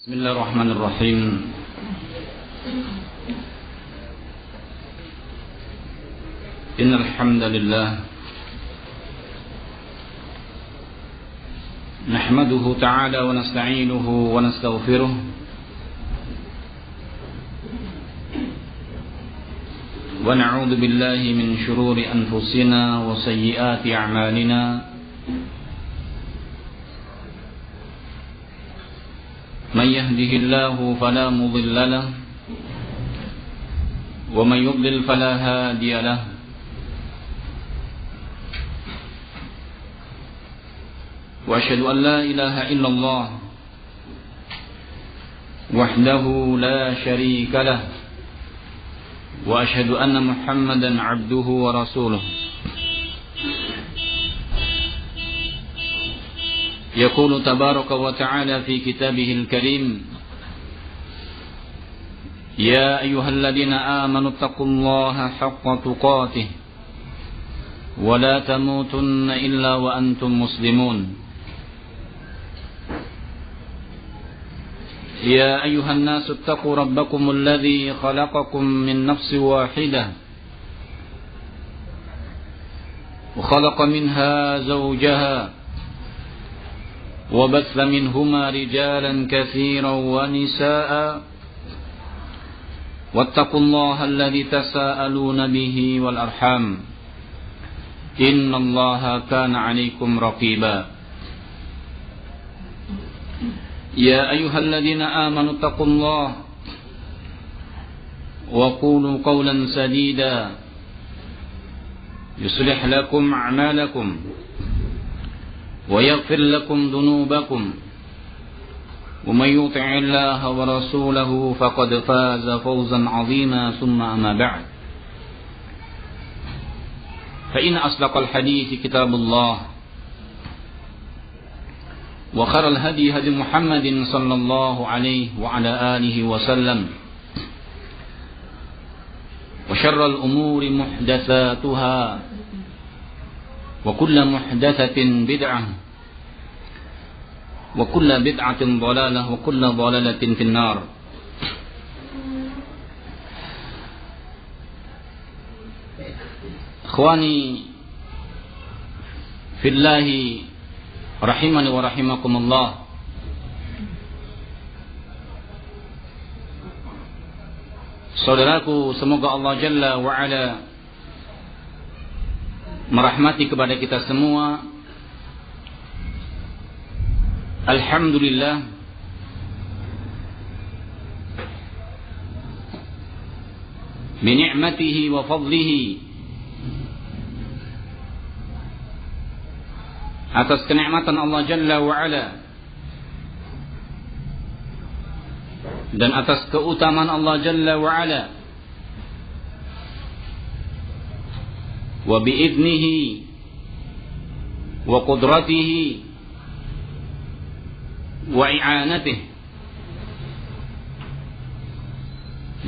Bismillahirrahmanirrahim. Innal hamdalillah nahmaduhu ta'ala wa nasta'inuhu wa nastaghfiruh wa na'udzu billahi min shururi anfusina wa sayyiati a'malina. من يهده الله فلا مضل له ومن يضلل فلا هادي له وأشهد أن لا إله إلا الله وحده لا شريك له وأشهد أن محمدا عبده ورسوله. يقول تبارك وتعالى في كتابه الكريم: يا أيها الذين آمنوا اتقوا الله حق تقاته ولا تموتن إلا وأنتم مسلمون. يا أيها الناس اتقوا ربكم الذي خلقكم من نفس واحدة وخلق منها زوجها وبث منهما رجالا كثيرا ونساء واتقوا الله الذي تساءلون به والأرحام إن الله كان عليكم رقيبا. يا أيها الذين آمنوا اتقوا الله وقولوا قولا سديدا يصلح لكم أعمالكم ويغفر لكم ذنوبكم ومن يطع الله ورسوله فقد فاز فوزا عظيما. ثم أما بعد فإن أصدق الحديث كتاب الله وخير الهدي هدي محمد صلى الله عليه وعلى آله وسلم وشر الأمور محدثاتها وكل محدثة بدعة وكل بدعة ضلالة وكل ضلالة في النار. إخواني في الله rahimani wa rahimakumullah. Saudaraku, semoga Allah Jalla wa Ala merahmati kepada kita semua. Alhamdulillah, bi ni'matihi wa fadlihi, atas kenikmatan Allah Jalla wa Ala dan atas keutamaan Allah Jalla wa Ala, wa bi'idnihi wa qudratihi wa i'anatihi.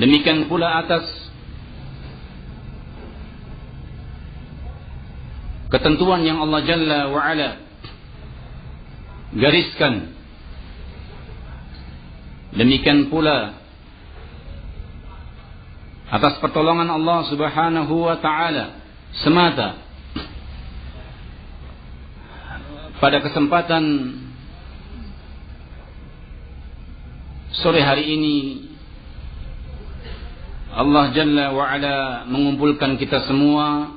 Demikian pula atas ketentuan yang Allah Jalla wa Ala gariskan. Demikian pula atas pertolongan Allah Subhanahu wa ta'ala semata. Pada kesempatan sore hari ini Allah Jalla wa Ala mengumpulkan kita semua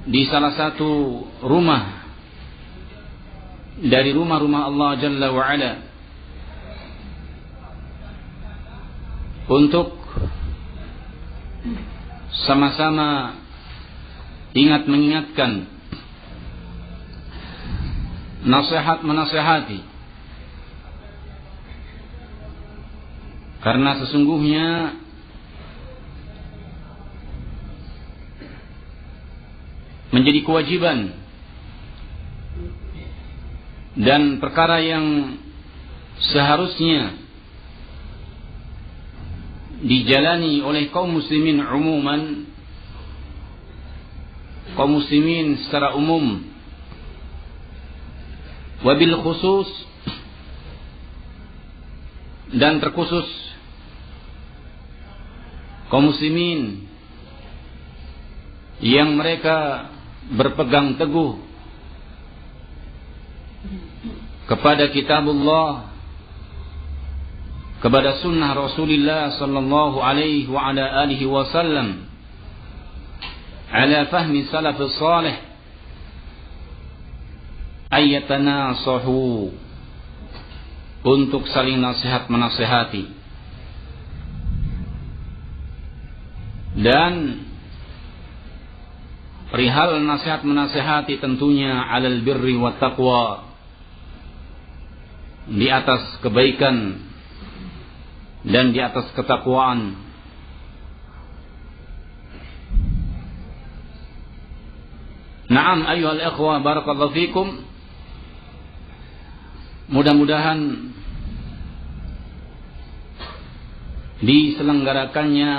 di salah satu rumah dari rumah-rumah Allah Jalla wa Ala untuk sama-sama mengingatkan, nasihat menasihati, karena sesungguhnya menjadi kewajiban dan perkara yang seharusnya dijalani oleh kaum muslimin umuman, kaum muslimin secara umum, wabil khusus, dan terkhusus kaum muslimin yang mereka berpegang teguh kepada kitabullah, kepada sunnah Rasulullah sallallahu alaihi wa ala alihi wasallam, ala fahmi salafus salih, ayatanasahu, untuk saling nasihat menasihati, dan perihal nasihat menasihati tentunya alal birri wat taqwa, di atas kebaikan dan di atas ketakwaan. Naam ayyuhal ikhwah, barakallahu fikum. Mudah-mudahan diselenggarakannya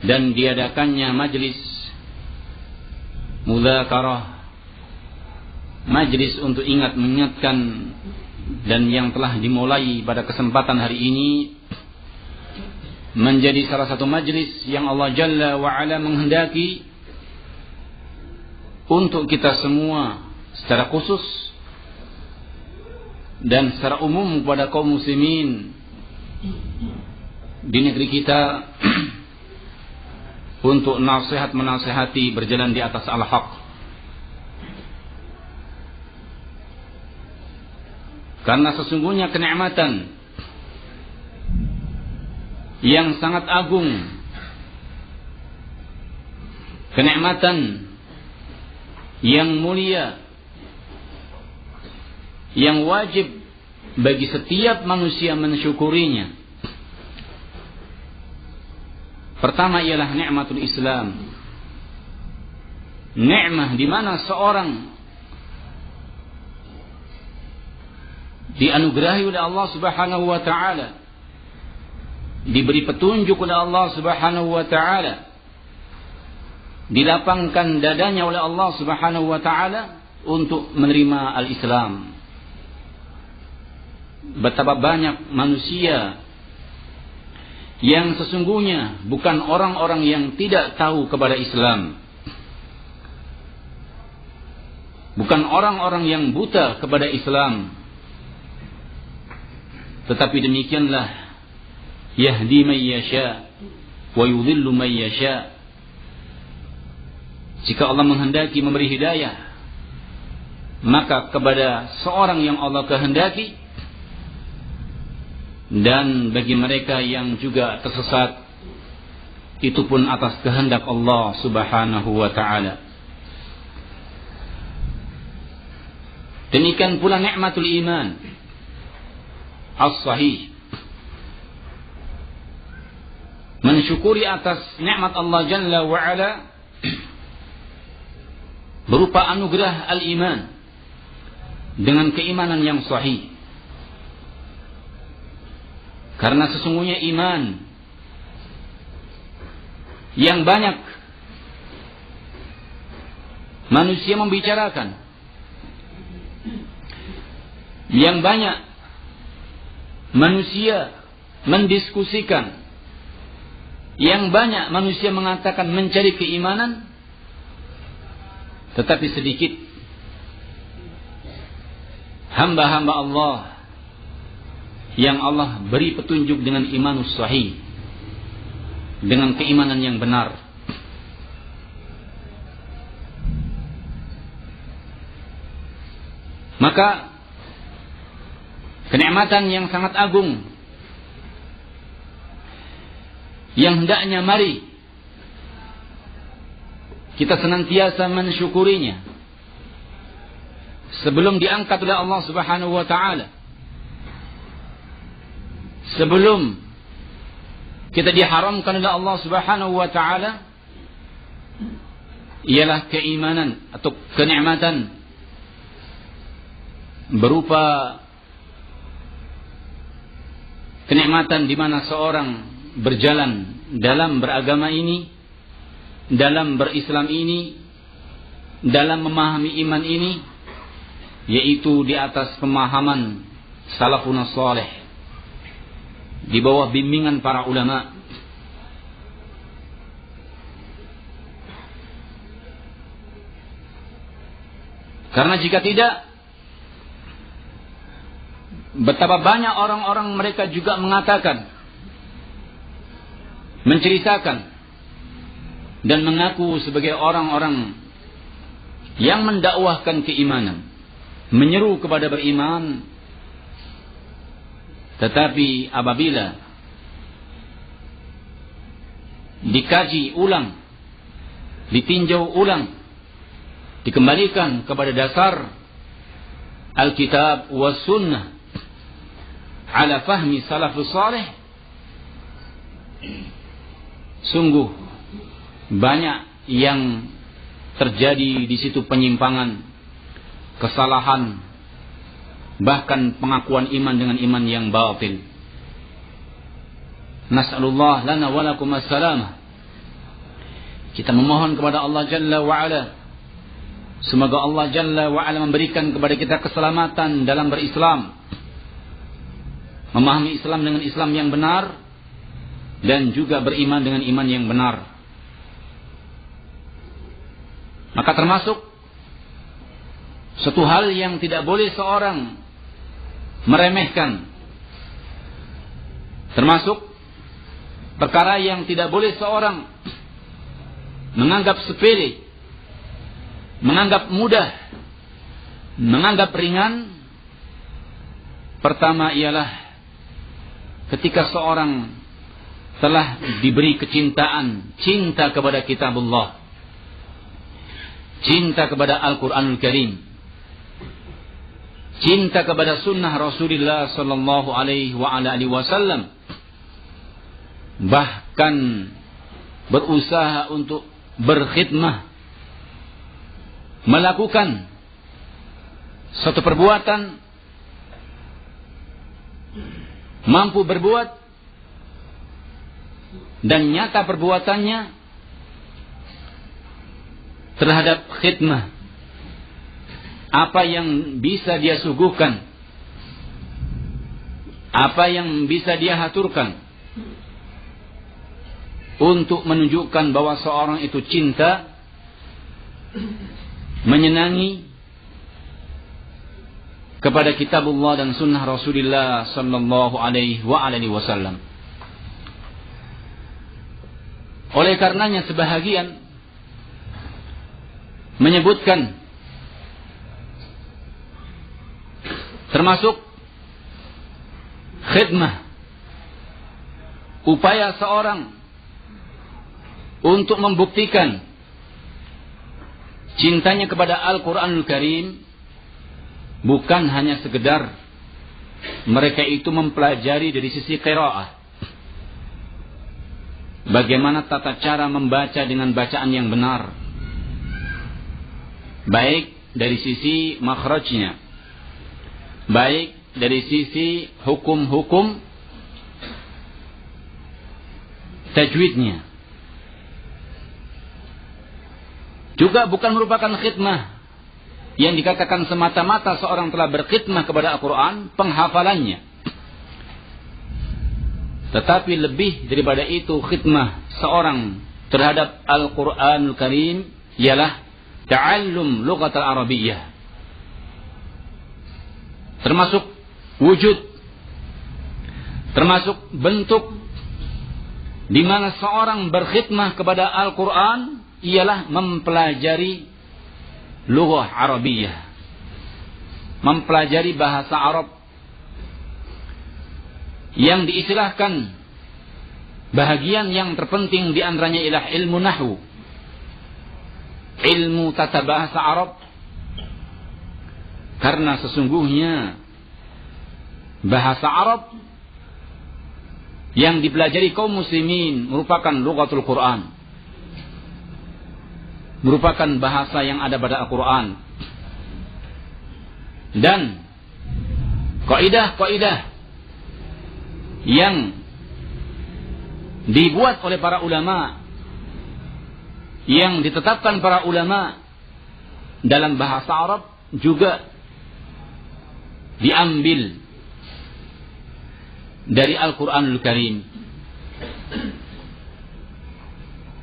dan diadakannya majlis mudzakarah, majlis untuk mengingatkan, dan yang telah dimulai pada kesempatan hari ini menjadi salah satu majlis yang Allah Jalla wa Ala menghendaki untuk kita semua secara khusus dan secara umum kepada kaum muslimin di negeri kita untuk nasihat menasihati berjalan di atas al-haq. Karena sesungguhnya kenikmatan yang sangat agung, kenikmatan yang mulia, yang wajib bagi setiap manusia mensyukurinya. Pertama ialah nikmatul Islam. Nikmah di mana seorang dianugerahi oleh Allah Subhanahu wa taala, diberi petunjuk oleh Allah Subhanahu wa taala, dilapangkan dadanya oleh Allah Subhanahu wa taala untuk menerima al-Islam. Betapa banyak manusia yang sesungguhnya bukan orang-orang yang tidak tahu kepada Islam, bukan orang-orang yang buta kepada Islam, tetapi demikianlah yahdi man yasha wa yudhillu man yasha. Jika Allah menghendaki memberi hidayah, maka kepada seorang yang Allah kehendaki, dan bagi mereka yang juga tersesat, itu pun atas kehendak Allah Subhanahu wa taala. Demikian pula nikmatul iman as-sahih, mensyukuri atas nikmat Allah Jalla wa Ala berupa anugerah al-iman dengan keimanan yang sahih. Karena sesungguhnya iman yang banyak manusia membicarakan, yang banyak manusia mendiskusikan, yang banyak manusia mengatakan mencari keimanan, tetapi sedikit hamba-hamba Allah yang Allah beri petunjuk dengan imanus sahih, dengan keimanan yang benar. Maka kenikmatan yang sangat agung yang hendaknya mari kita senantiasa mensyukurinya sebelum diangkat oleh Allah Subhanahu wa taala, sebelum kita diharamkan oleh Allah Subhanahu wa taala, ialah keimanan atau kenikmatan berupa kenikmatan di mana seorang berjalan dalam beragama ini, dalam berislam ini, dalam memahami iman ini, yaitu di atas pemahaman salafun salih, di bawah bimbingan para ulama. Karena jika tidak, betapa banyak orang-orang mereka juga mengatakan, menceritakan, dan mengaku sebagai orang-orang yang mendakwahkan keimanan, menyeru kepada beriman. Tetapi apabila dikaji ulang, ditinjau ulang, dikembalikan kepada dasar Alkitab wa Sunnah ala fahmi salafus salih, sungguh banyak yang terjadi di situ penyimpangan, kesalahan, bahkan pengakuan iman dengan iman yang batil. Nas'alullah lana wa lakum as-salamah. Kita memohon kepada Allah Jalla wa Ala, semoga Allah Jalla wa Ala memberikan kepada kita keselamatan dalam berislam, memahami Islam dengan Islam yang benar, dan juga beriman dengan iman yang benar. Maka termasuk satu hal yang tidak boleh seorang meremehkan, termasuk perkara yang tidak boleh seorang menganggap sepele, menganggap mudah, menganggap ringan. Pertama ialah ketika seorang telah diberi kecintaan, cinta kepada kitabullah, cinta kepada Al-Quranul Karim, cinta kepada sunnah Rasulullah sallallahu alaihi wasallam, bahkan berusaha untuk berkhidmah, melakukan suatu perbuatan, mampu berbuat, dan nyata perbuatannya terhadap khidmah, apa yang bisa dia suguhkan, apa yang bisa dia haturkan untuk menunjukkan bahwa seorang itu cinta, menyenangi kepada kitabullah dan sunnah Rasulullah sallallahu alaihi wasallam. Oleh karenanya sebahagian menyebutkan termasuk khidmah, upaya seorang untuk membuktikan cintanya kepada Al-Quranul Karim, bukan hanya sekedar mereka itu mempelajari dari sisi qiraah, bagaimana tata cara membaca dengan bacaan yang benar, baik dari sisi makhrajnya, baik dari sisi hukum-hukum tajwidnya. Juga bukan merupakan khidmah yang dikatakan semata-mata seorang telah berkhidmah kepada Al-Quran, penghafalannya. Tetapi lebih daripada itu, khidmah seorang terhadap Al-Quranul Karim ialah ta'allum lughat al-Arabiyyah, termasuk wujud, termasuk bentuk di mana seorang berkhidmah kepada Al-Quran ialah mempelajari lughah Arabiyyah, mempelajari bahasa Arab yang diistilahkan bahagian yang terpenting di antaranya ialah ilmu nahwu, ilmu tata bahasa Arab. Karena sesungguhnya bahasa Arab yang dipelajari kaum muslimin merupakan lughatul Quran, merupakan bahasa yang ada pada Al-Quran. Dan kaidah-kaidah yang dibuat oleh para ulama, yang ditetapkan para ulama dalam bahasa Arab juga diambil dari Al-Quranul Karim.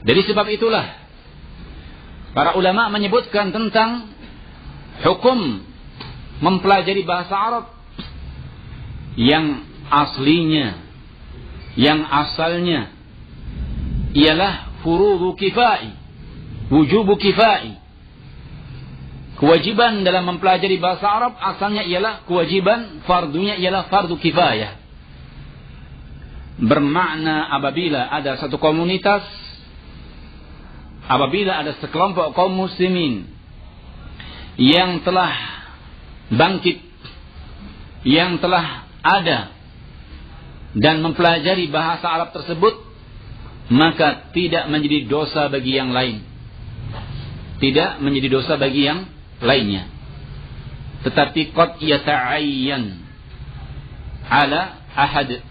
Dari sebab itulah para ulama menyebutkan tentang hukum mempelajari bahasa Arab yang aslinya, yang asalnya ialah furudhu kifai, wujubu kifai. Kewajiban dalam mempelajari bahasa Arab asalnya ialah kewajiban, fardunya ialah fardu kifayah. Bermakna apabila ada satu komunitas, apabila ada sekelompok kaum muslimin yang telah bangkit, yang telah ada dan mempelajari bahasa Arab tersebut, maka tidak menjadi dosa bagi yang lain. Tidak menjadi dosa bagi yang lainnya. Tetapi qad yata'ayyan ala ahad.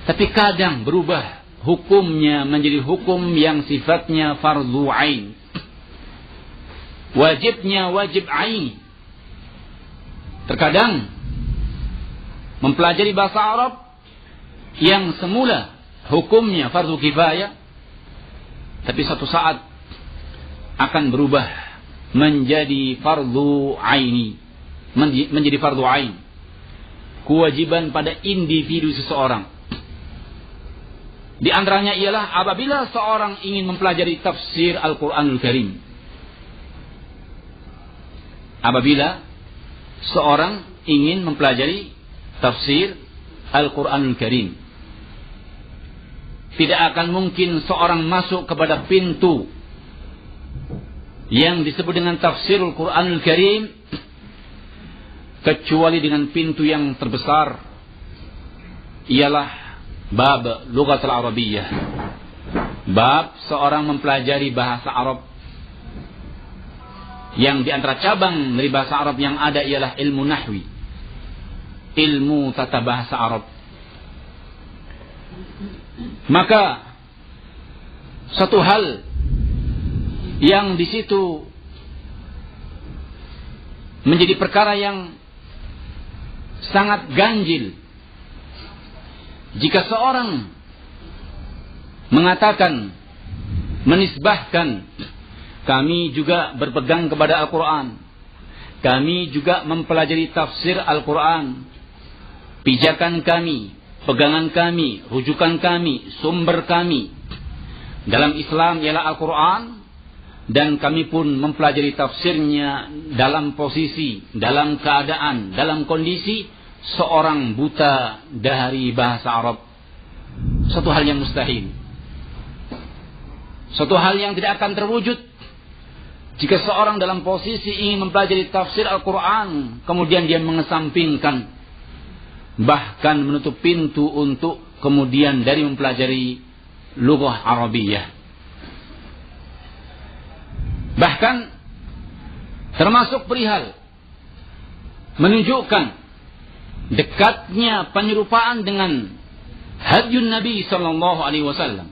Tapi kadang berubah hukumnya menjadi hukum yang sifatnya fardhu ain. Wajibnya wajib ain. Terkadang mempelajari bahasa Arab yang semula hukumnya fardu kifayah, tapi satu saat akan berubah menjadi fardu aini, menjadi fardu ain, kewajiban pada individu seseorang. Di antaranya ialah apabila seorang ingin mempelajari tafsir Al-Quranul Karim. Apabila seorang ingin mempelajari tafsir Al-Quranul Karim, tidak akan mungkin seorang masuk kepada pintu yang disebut dengan tafsirul Quranul Karim kecuali dengan pintu yang terbesar, ialah bab lughatul Arabiyyah, bab seorang mempelajari bahasa Arab. Yang di antara cabang dari bahasa Arab yang ada ialah ilmu nahwi, ilmu tata bahasa Arab. Maka satu hal yang di situ menjadi perkara yang sangat ganjil jika seorang mengatakan, menisbahkan, kami juga berpegang kepada Al-Quran, kami juga mempelajari tafsir Al-Quran, pijakan kami, pegangan kami, rujukan kami, sumber kami dalam Islam ialah Al-Quran, dan kami pun mempelajari tafsirnya dalam posisi, dalam keadaan, dalam kondisi seorang buta dari bahasa Arab. Satu hal yang mustahil, satu hal yang tidak akan terwujud jika seorang dalam posisi ingin mempelajari tafsir Al-Quran kemudian dia mengesampingkan, bahkan menutup pintu untuk kemudian dari mempelajari lughah Arabiyah. Bahkan termasuk perihal menunjukkan dekatnya penyerupaan dengan hadyun Nabi sallallahu alaihi wasallam,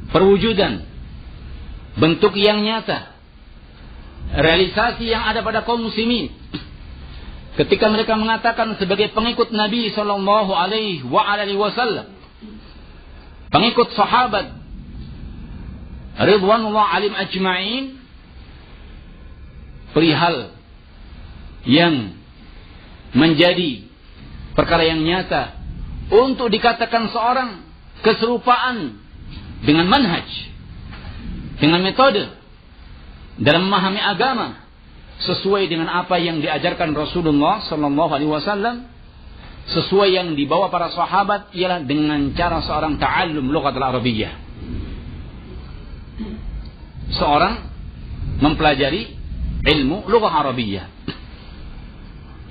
perwujudan bentuk yang nyata, realisasi yang ada pada kaum muslimin ketika mereka mengatakan sebagai pengikut Nabi sallallahu alaihi wasallam, pengikut sahabat ridwanullah alim ajma'in, perihal yang menjadi perkara yang nyata untuk dikatakan seorang keserupaan dengan manhaj, dengan metode dalam memahami agama sesuai dengan apa yang diajarkan Rasulullah sallallahu alaihi wasallam, sesuai yang dibawa para sahabat, ialah dengan cara seorang ta'allum lughatul Arabiyyah. Seorang mempelajari ilmu lughah Arabiyyah.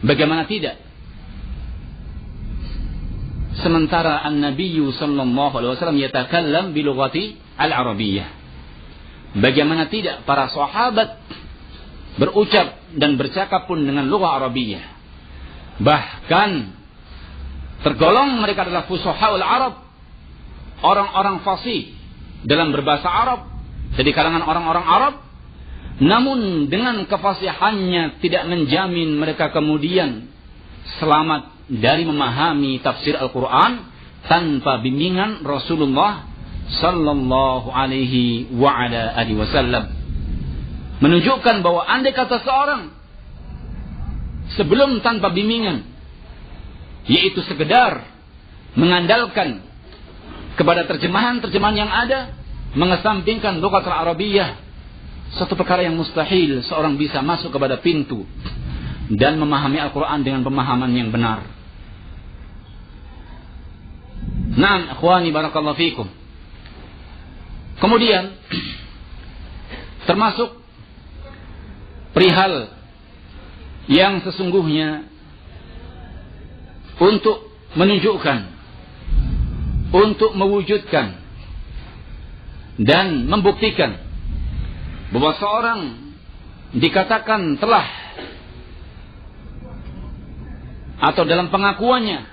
Bagaimana tidak? Sementara an-Nabiyyu sallallahu alaihi wasallam yatakallam bi lughati al-Arabiyyah. Bagaimana tidak para sahabat berucap dan bercakap pun dengan lughah Arabiyyah. Bahkan tergolong mereka adalah fusahaul Arab, orang-orang fasih dalam berbahasa Arab. Jadi kalangan orang-orang Arab namun dengan kefasihannya tidak menjamin mereka kemudian selamat dari memahami tafsir Al-Quran tanpa bimbingan Rasulullah sallallahu alaihi wa ala alihi wasallam. Menunjukkan bahwa andai kata seorang sebelum tanpa bimbingan, yaitu sekedar mengandalkan kepada terjemahan-terjemahan yang ada, mengesampingkan lughat Arabiyah, satu perkara yang mustahil seorang bisa masuk kepada pintu dan memahami Al-Quran dengan pemahaman yang benar. Naam, akhwani barakallahu fikum. Kemudian termasuk perihal yang sesungguhnya untuk menunjukkan, untuk mewujudkan dan membuktikan bahwa seorang dikatakan telah atau dalam pengakuannya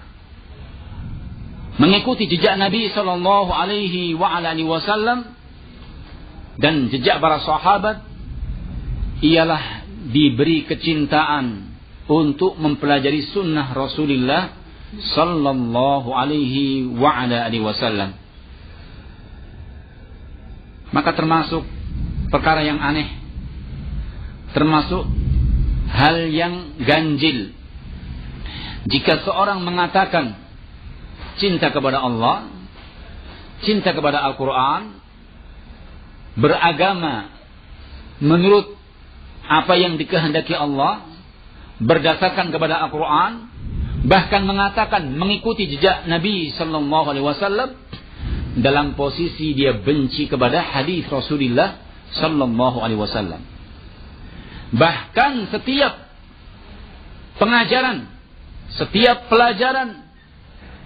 mengikuti jejak Nabi sallallahu alaihi wa alihi wasallam dan jejak para sahabat, ialah diberi kecintaan untuk mempelajari sunnah Rasulullah sallallahu alaihi wa alihi wasallam. Maka termasuk perkara yang aneh, termasuk hal yang ganjil, jika seorang mengatakan cinta kepada Allah, cinta kepada Al-Quran, beragama menurut apa yang dikehendaki Allah, berdasarkan kepada Al-Quran, bahkan mengatakan mengikuti jejak Nabi sallallahu alaihi wasallam, dalam posisi dia benci kepada hadis Rasulullah sallallahu alaihi wasallam. Bahkan setiap pengajaran, setiap pelajaran,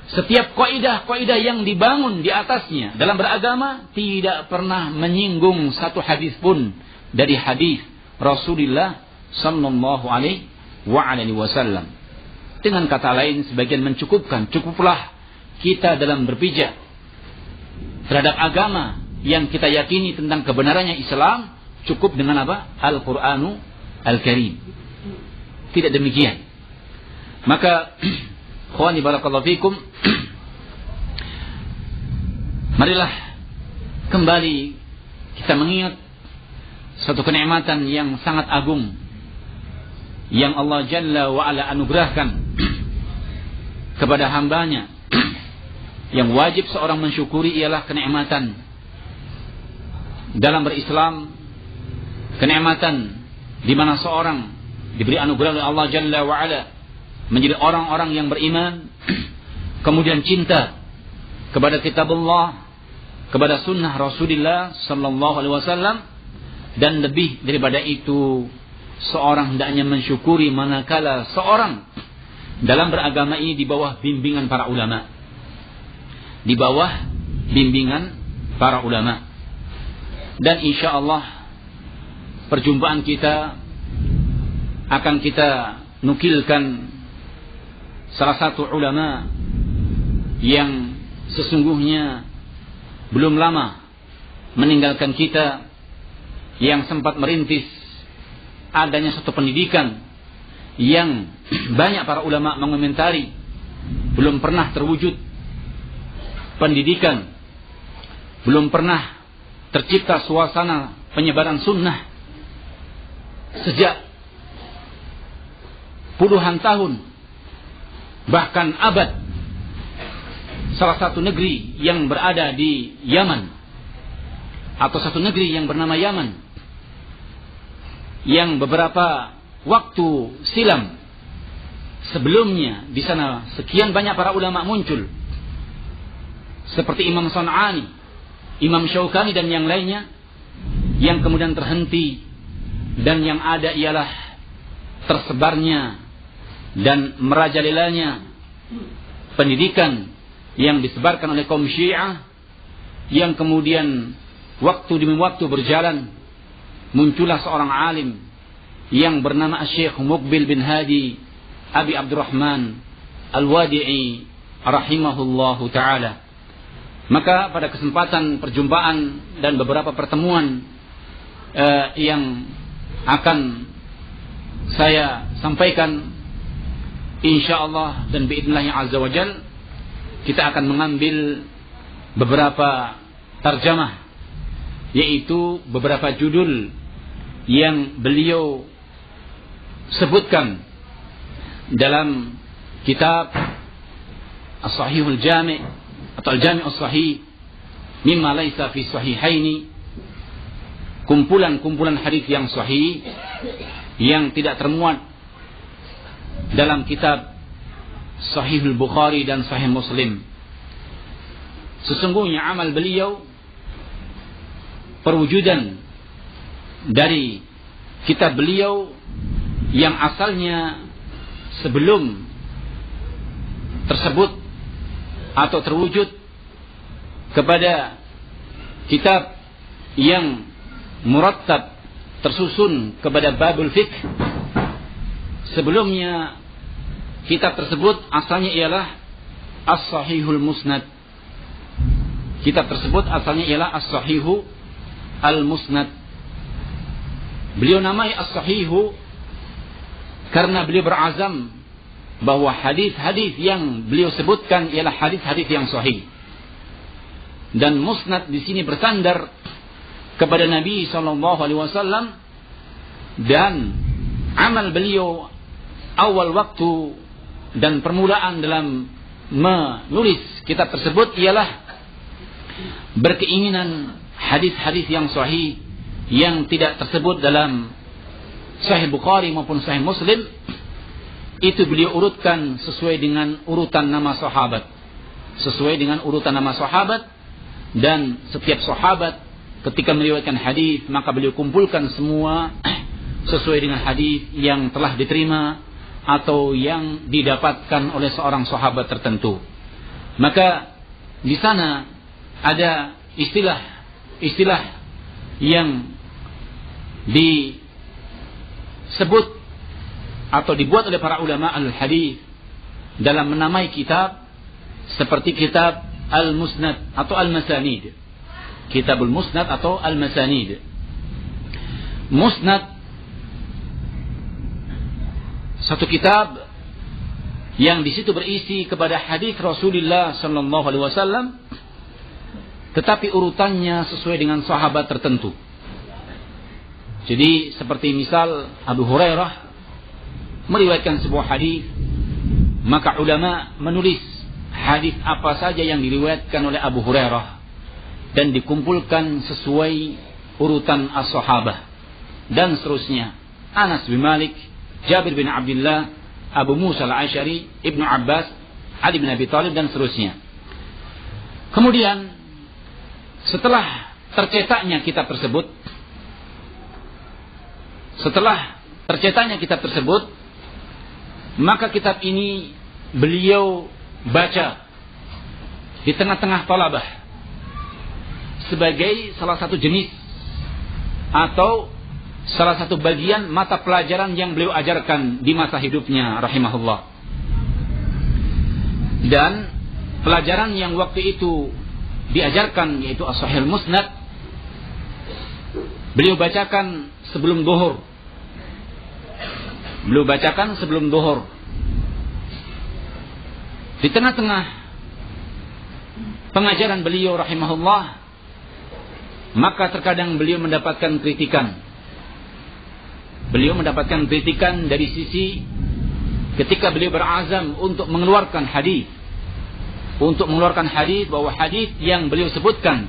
setiap kaidah-kaidah yang dibangun di atasnya dalam beragama tidak pernah menyinggung satu hadis pun dari hadis Rasulullah sallallahu alaihi wasallam. Dengan kata lain, sebagian mencukupkan, cukuplah kita dalam berpijak terhadap agama yang kita yakini tentang kebenarannya Islam, cukup dengan apa? Al-Qur'anu Al-Karim. Tidak demikian. Maka khawani barakallahu fikum, marilah kembali kita mengingat satu kenikmatan yang sangat agung yang Allah Jalla wa Ala anugerahkan kepada hambanya, yang wajib seorang mensyukuri, ialah kenikmatan dalam berislam, kenikmatan di mana seorang diberi anugerah oleh Allah Jalla wa Ala menjadi orang-orang yang beriman, kemudian cinta kepada kitab Allah, kepada sunnah Rasulullah sallallahu alaihi wasallam, dan lebih daripada itu seorang hendaknya mensyukuri manakala seorang dalam beragama ini di bawah bimbingan para ulama, di bawah bimbingan para ulama. Dan insyaallah perjumpaan kita akan kita nukilkan salah satu ulama yang sesungguhnya belum lama meninggalkan kita, yang sempat merintis adanya suatu pendidikan yang banyak para ulama mengomentari belum pernah terwujud pendidikan, belum pernah tercipta suasana penyebaran sunnah sejak puluhan tahun, bahkan abad. Salah satu negeri yang berada di Yaman, atau satu negeri yang bernama Yaman, yang beberapa waktu silam sebelumnya di sana sekian banyak para ulama muncul, seperti Imam San'ani, Imam Syaukani dan yang lainnya, yang kemudian terhenti, dan yang ada ialah tersebarnya dan merajalelanya pendidikan yang disebarkan oleh kaum Syiah, yang kemudian waktu demi waktu berjalan muncullah seorang alim yang bernama Syekh Muqbil bin Hadi Abi Abdurrahman Al-Wadi'i rahimahullahu ta'ala. Maka pada kesempatan perjumpaan dan beberapa pertemuan yang akan saya sampaikan insyaallah, dan biidznillah azza wajal kita akan mengambil beberapa tarjamah, yaitu beberapa judul yang beliau sebutkan dalam kitab As-Sahihul Jami' atau Al-Jami' As-Sahih mimma laisa fi sahihaini, kumpulan-kumpulan hadis yang sahih yang tidak termuat dalam kitab Sahihul Bukhari dan Sahih Muslim. Sesungguhnya amal beliau, perwujudan dari kitab beliau yang asalnya sebelum tersebut atau terwujud kepada kitab yang murattab tersusun kepada babul fiqh. Sebelumnya kitab tersebut asalnya ialah As-Sahihul Musnad. Kitab tersebut asalnya ialah As-Sahihu Al-Musnad. Beliau namai As-Sahihu karena beliau berazam bahwa hadis-hadis yang beliau sebutkan ialah hadis-hadis yang sahih. Dan Musnad di sini bersandar kepada Nabi SAW, dan amal beliau awal waktu dan permulaan dalam menulis kitab tersebut ialah berkeinginan hadis-hadis yang sahih yang tidak tersebut dalam Sahih Bukhari maupun Sahih Muslim itu beliau urutkan sesuai dengan urutan nama sahabat. Sesuai dengan urutan nama sahabat, dan setiap sahabat ketika meriwayatkan hadis maka beliau kumpulkan semua sesuai dengan hadis yang telah diterima atau yang didapatkan oleh seorang sahabat tertentu. Maka di sana ada istilah yang disebut atau dibuat oleh para ulama al-hadis dalam menamai kitab seperti kitab al-musnad atau al-masanid. Kitabul musnad atau al-masanid. Musnad satu kitab yang di situ berisi kepada hadis Rasulullah sallallahu alaihi wasallam, tetapi urutannya sesuai dengan sahabat tertentu. Jadi seperti misal Abu Hurairah meriwayatkan sebuah hadis, maka ulama menulis hadis apa saja yang diriwayatkan oleh Abu Hurairah dan dikumpulkan sesuai urutan as-sahabah dan seterusnya. Anas bin Malik, Jabir bin Abdullah, Abu Musa al-Asy'ari, Ibnu Abbas, Ali bin Abi Thalib dan seterusnya. Kemudian setelah tercetaknya kitab tersebut, maka kitab ini beliau baca di tengah-tengah talabah sebagai salah satu jenis atau salah satu bagian mata pelajaran yang beliau ajarkan di masa hidupnya rahimahullah. Dan pelajaran yang waktu itu diajarkan yaitu As-Sahihul Musnad beliau bacakan sebelum zuhur. Di tengah-tengah pengajaran beliau rahimahullah, maka terkadang beliau mendapatkan kritikan. Beliau mendapatkan kritikan dari sisi ketika beliau berazam untuk mengeluarkan hadis. Untuk mengeluarkan hadis, bahwa hadis yang beliau sebutkan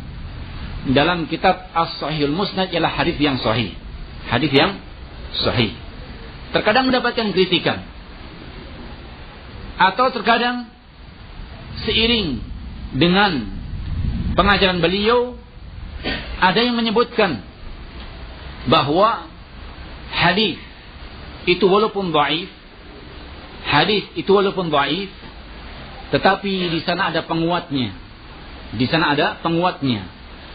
dalam kitab As-Sahihul Musnad ialah hadis yang sahih. Hadis yang sahih. Terkadang mendapatkan kritikan. Atau terkadang seiring dengan pengajaran beliau ada yang menyebutkan bahwa hadis itu walaupun dhaif, tetapi di sana ada penguatnya.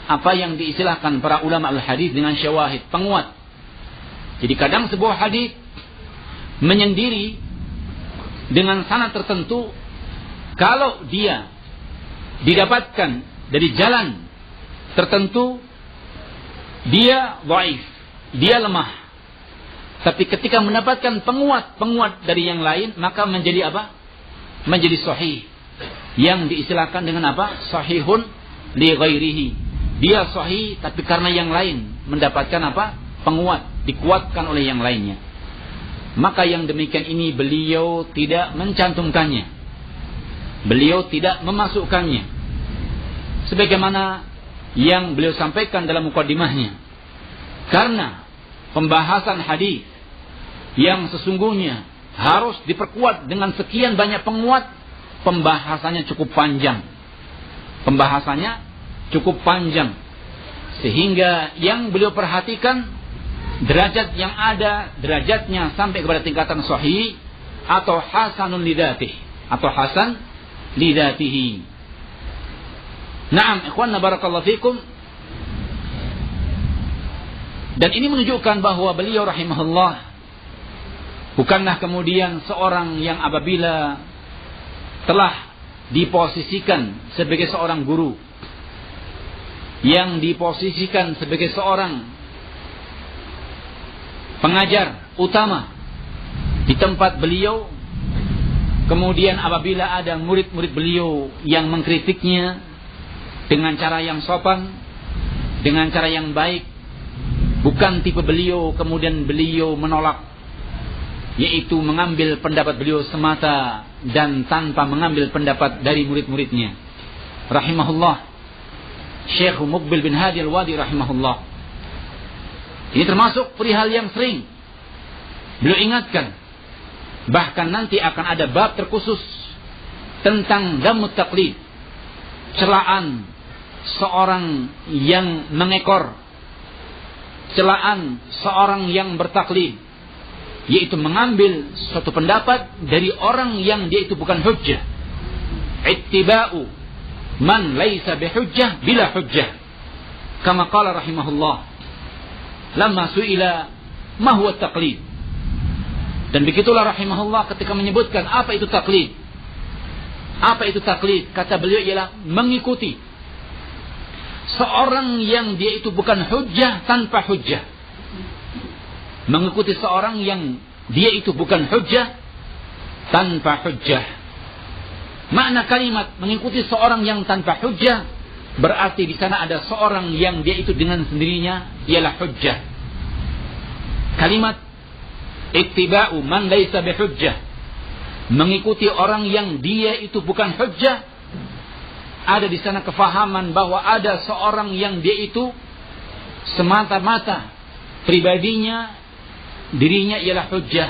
Apa yang diistilahkan para ulama al-hadis dengan syawahid, penguat. Jadi kadang sebuah hadis menyendiri dengan sanad tertentu, kalau dia didapatkan dari jalan tertentu, dia dhaif, dia lemah. Tapi ketika mendapatkan penguat dari yang lain, maka menjadi apa? Menjadi sahih. Yang diistilahkan dengan apa? Sahihun li ghairihi. Dia sahih tapi karena yang lain mendapatkan apa? Penguat, dikuatkan oleh yang lainnya. Maka yang demikian ini beliau tidak mencantumkannya. Beliau tidak memasukkannya. Sebagaimana yang beliau sampaikan dalam mukadimahnya. Karena pembahasan hadis yang sesungguhnya harus diperkuat dengan sekian banyak penguat, pembahasannya cukup panjang. Pembahasannya cukup panjang. Sehingga yang beliau perhatikan derajat yang ada, derajatnya sampai kepada tingkatan sahih atau hasanun lidatih, atau hasan lidatihi. Naam, ikhwanna barakallahu fikum. Dan ini menunjukkan bahwa beliau rahimahullah bukanlah kemudian seorang yang apabila telah diposisikan sebagai seorang guru, yang diposisikan sebagai seorang pengajar utama di tempat beliau, kemudian apabila ada murid-murid beliau yang mengkritiknya dengan cara yang sopan, dengan cara yang baik, bukan tipe beliau kemudian beliau menolak, yaitu mengambil pendapat beliau semata dan tanpa mengambil pendapat dari murid-muridnya. Rahimahullah Syekh Muqbil bin Hadi Al-Wadi rahimahullah. Ini termasuk perihal yang sering beliau ingatkan. Bahkan nanti akan ada bab terkhusus tentang dhammut taqlid, celaan seorang yang mengekor, celaan seorang yang bertaklid, yaitu mengambil suatu pendapat dari orang yang dia itu bukan hujjah. Ittiba'u man laisa bihujjah bila hujjah. Kama qala rahimahullah lamma su'ila ma huwa taqlid. Dan begitulah rahimahullah ketika menyebutkan apa itu taklid. Apa itu taklid? Kata beliau ialah mengikuti seorang yang dia itu bukan hujjah tanpa hujjah. Mengikuti seorang yang dia itu bukan hujjah tanpa hujjah. Makna kalimat mengikuti seorang yang tanpa hujjah berarti di sana ada seorang yang dia itu dengan sendirinya ialah hujjah. Kalimat ittiba'u man laisa bihujjah, mengikuti orang yang dia itu bukan hujjah, ada di sana kefahaman bahwa ada seorang yang dia itu semata-mata pribadinya, dirinya ialah hujjah,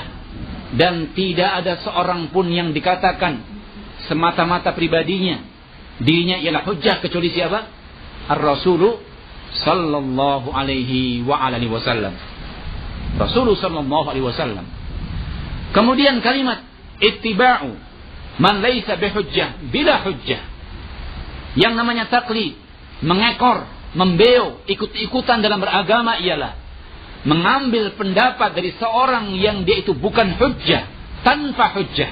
dan tidak ada seorang pun yang dikatakan semata-mata pribadinya, dirinya ialah hujjah kecuali siapa? Ar-Rasulu sallallahu alaihi wa alihi wasallam. Rasulullah sallallahu alaihi wasallam. Kemudian kalimat ittiba'u man laisa bihujjah bila hujjah. Yang namanya taklid, mengekor, membeo, ikut-ikutan dalam beragama ialah mengambil pendapat dari seorang yang dia itu bukan hujjah tanpa hujjah.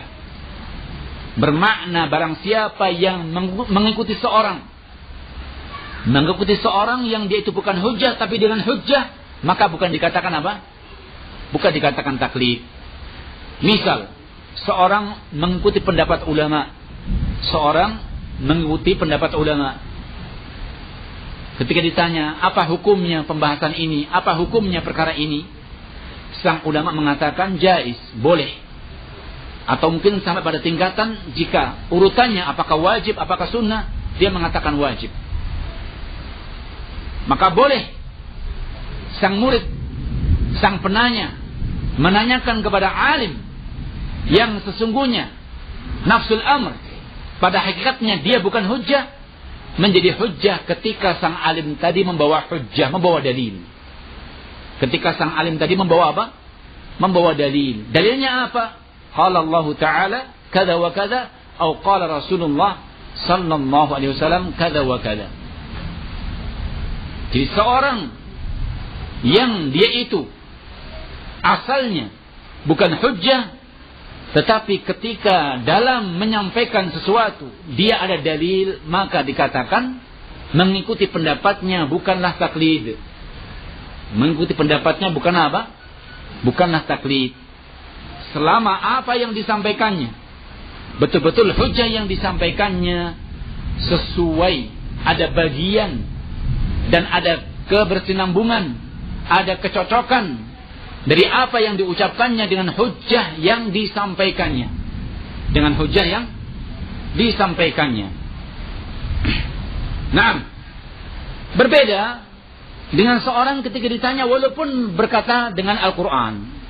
Bermakna barang siapa yang mengikuti seorang yang dia itu bukan hujjah tapi dengan hujjah, maka bukan dikatakan apa? Bukan dikatakan taklid. Misal seorang mengikuti pendapat ulama, ketika ditanya apa hukumnya pembahasan ini, apa hukumnya perkara ini, sang ulama mengatakan jaiz, boleh. Atau mungkin sampai pada tingkatan jika urutannya apakah wajib, apakah sunnah, dia mengatakan wajib. Maka boleh sang murid, sang penanya menanyakan kepada alim yang sesungguhnya nafsul amr pada hakikatnya dia bukan hujjah, menjadi hujjah ketika sang alim tadi membawa hujjah, membawa dalil. Ketika sang alim tadi membawa apa? Membawa dalil. Dalilnya apa? Qala Allah Ta'ala kada wa kada, atau qala Rasulullah sallallahu alaihi wasallam kada wa kada. Jadi seorang yang dia itu asalnya bukan hujjah, tetapi ketika dalam menyampaikan sesuatu dia ada dalil, maka dikatakan mengikuti pendapatnya bukanlah taklid. Mengikuti pendapatnya bukan apa? bukanlah taklid. Selama apa yang disampaikannya betul-betul hujjah yang disampaikannya sesuai, ada bagian dan ada kebersinambungan, ada kecocokan dari apa yang diucapkannya dengan hujjah yang disampaikannya. Dengan hujjah yang disampaikannya. Nah, berbeda dengan seorang ketika ditanya walaupun berkata dengan Al-Quran.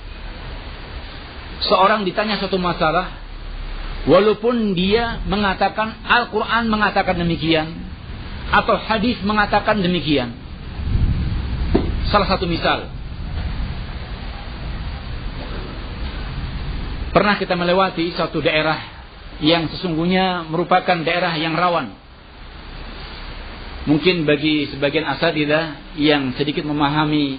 Seorang ditanya suatu masalah, walaupun dia mengatakan Al-Quran mengatakan demikian, atau hadis mengatakan demikian. Salah satu misal, pernah kita melewati suatu daerah yang sesungguhnya merupakan daerah yang rawan. Mungkin bagi sebagian asatidzah yang sedikit memahami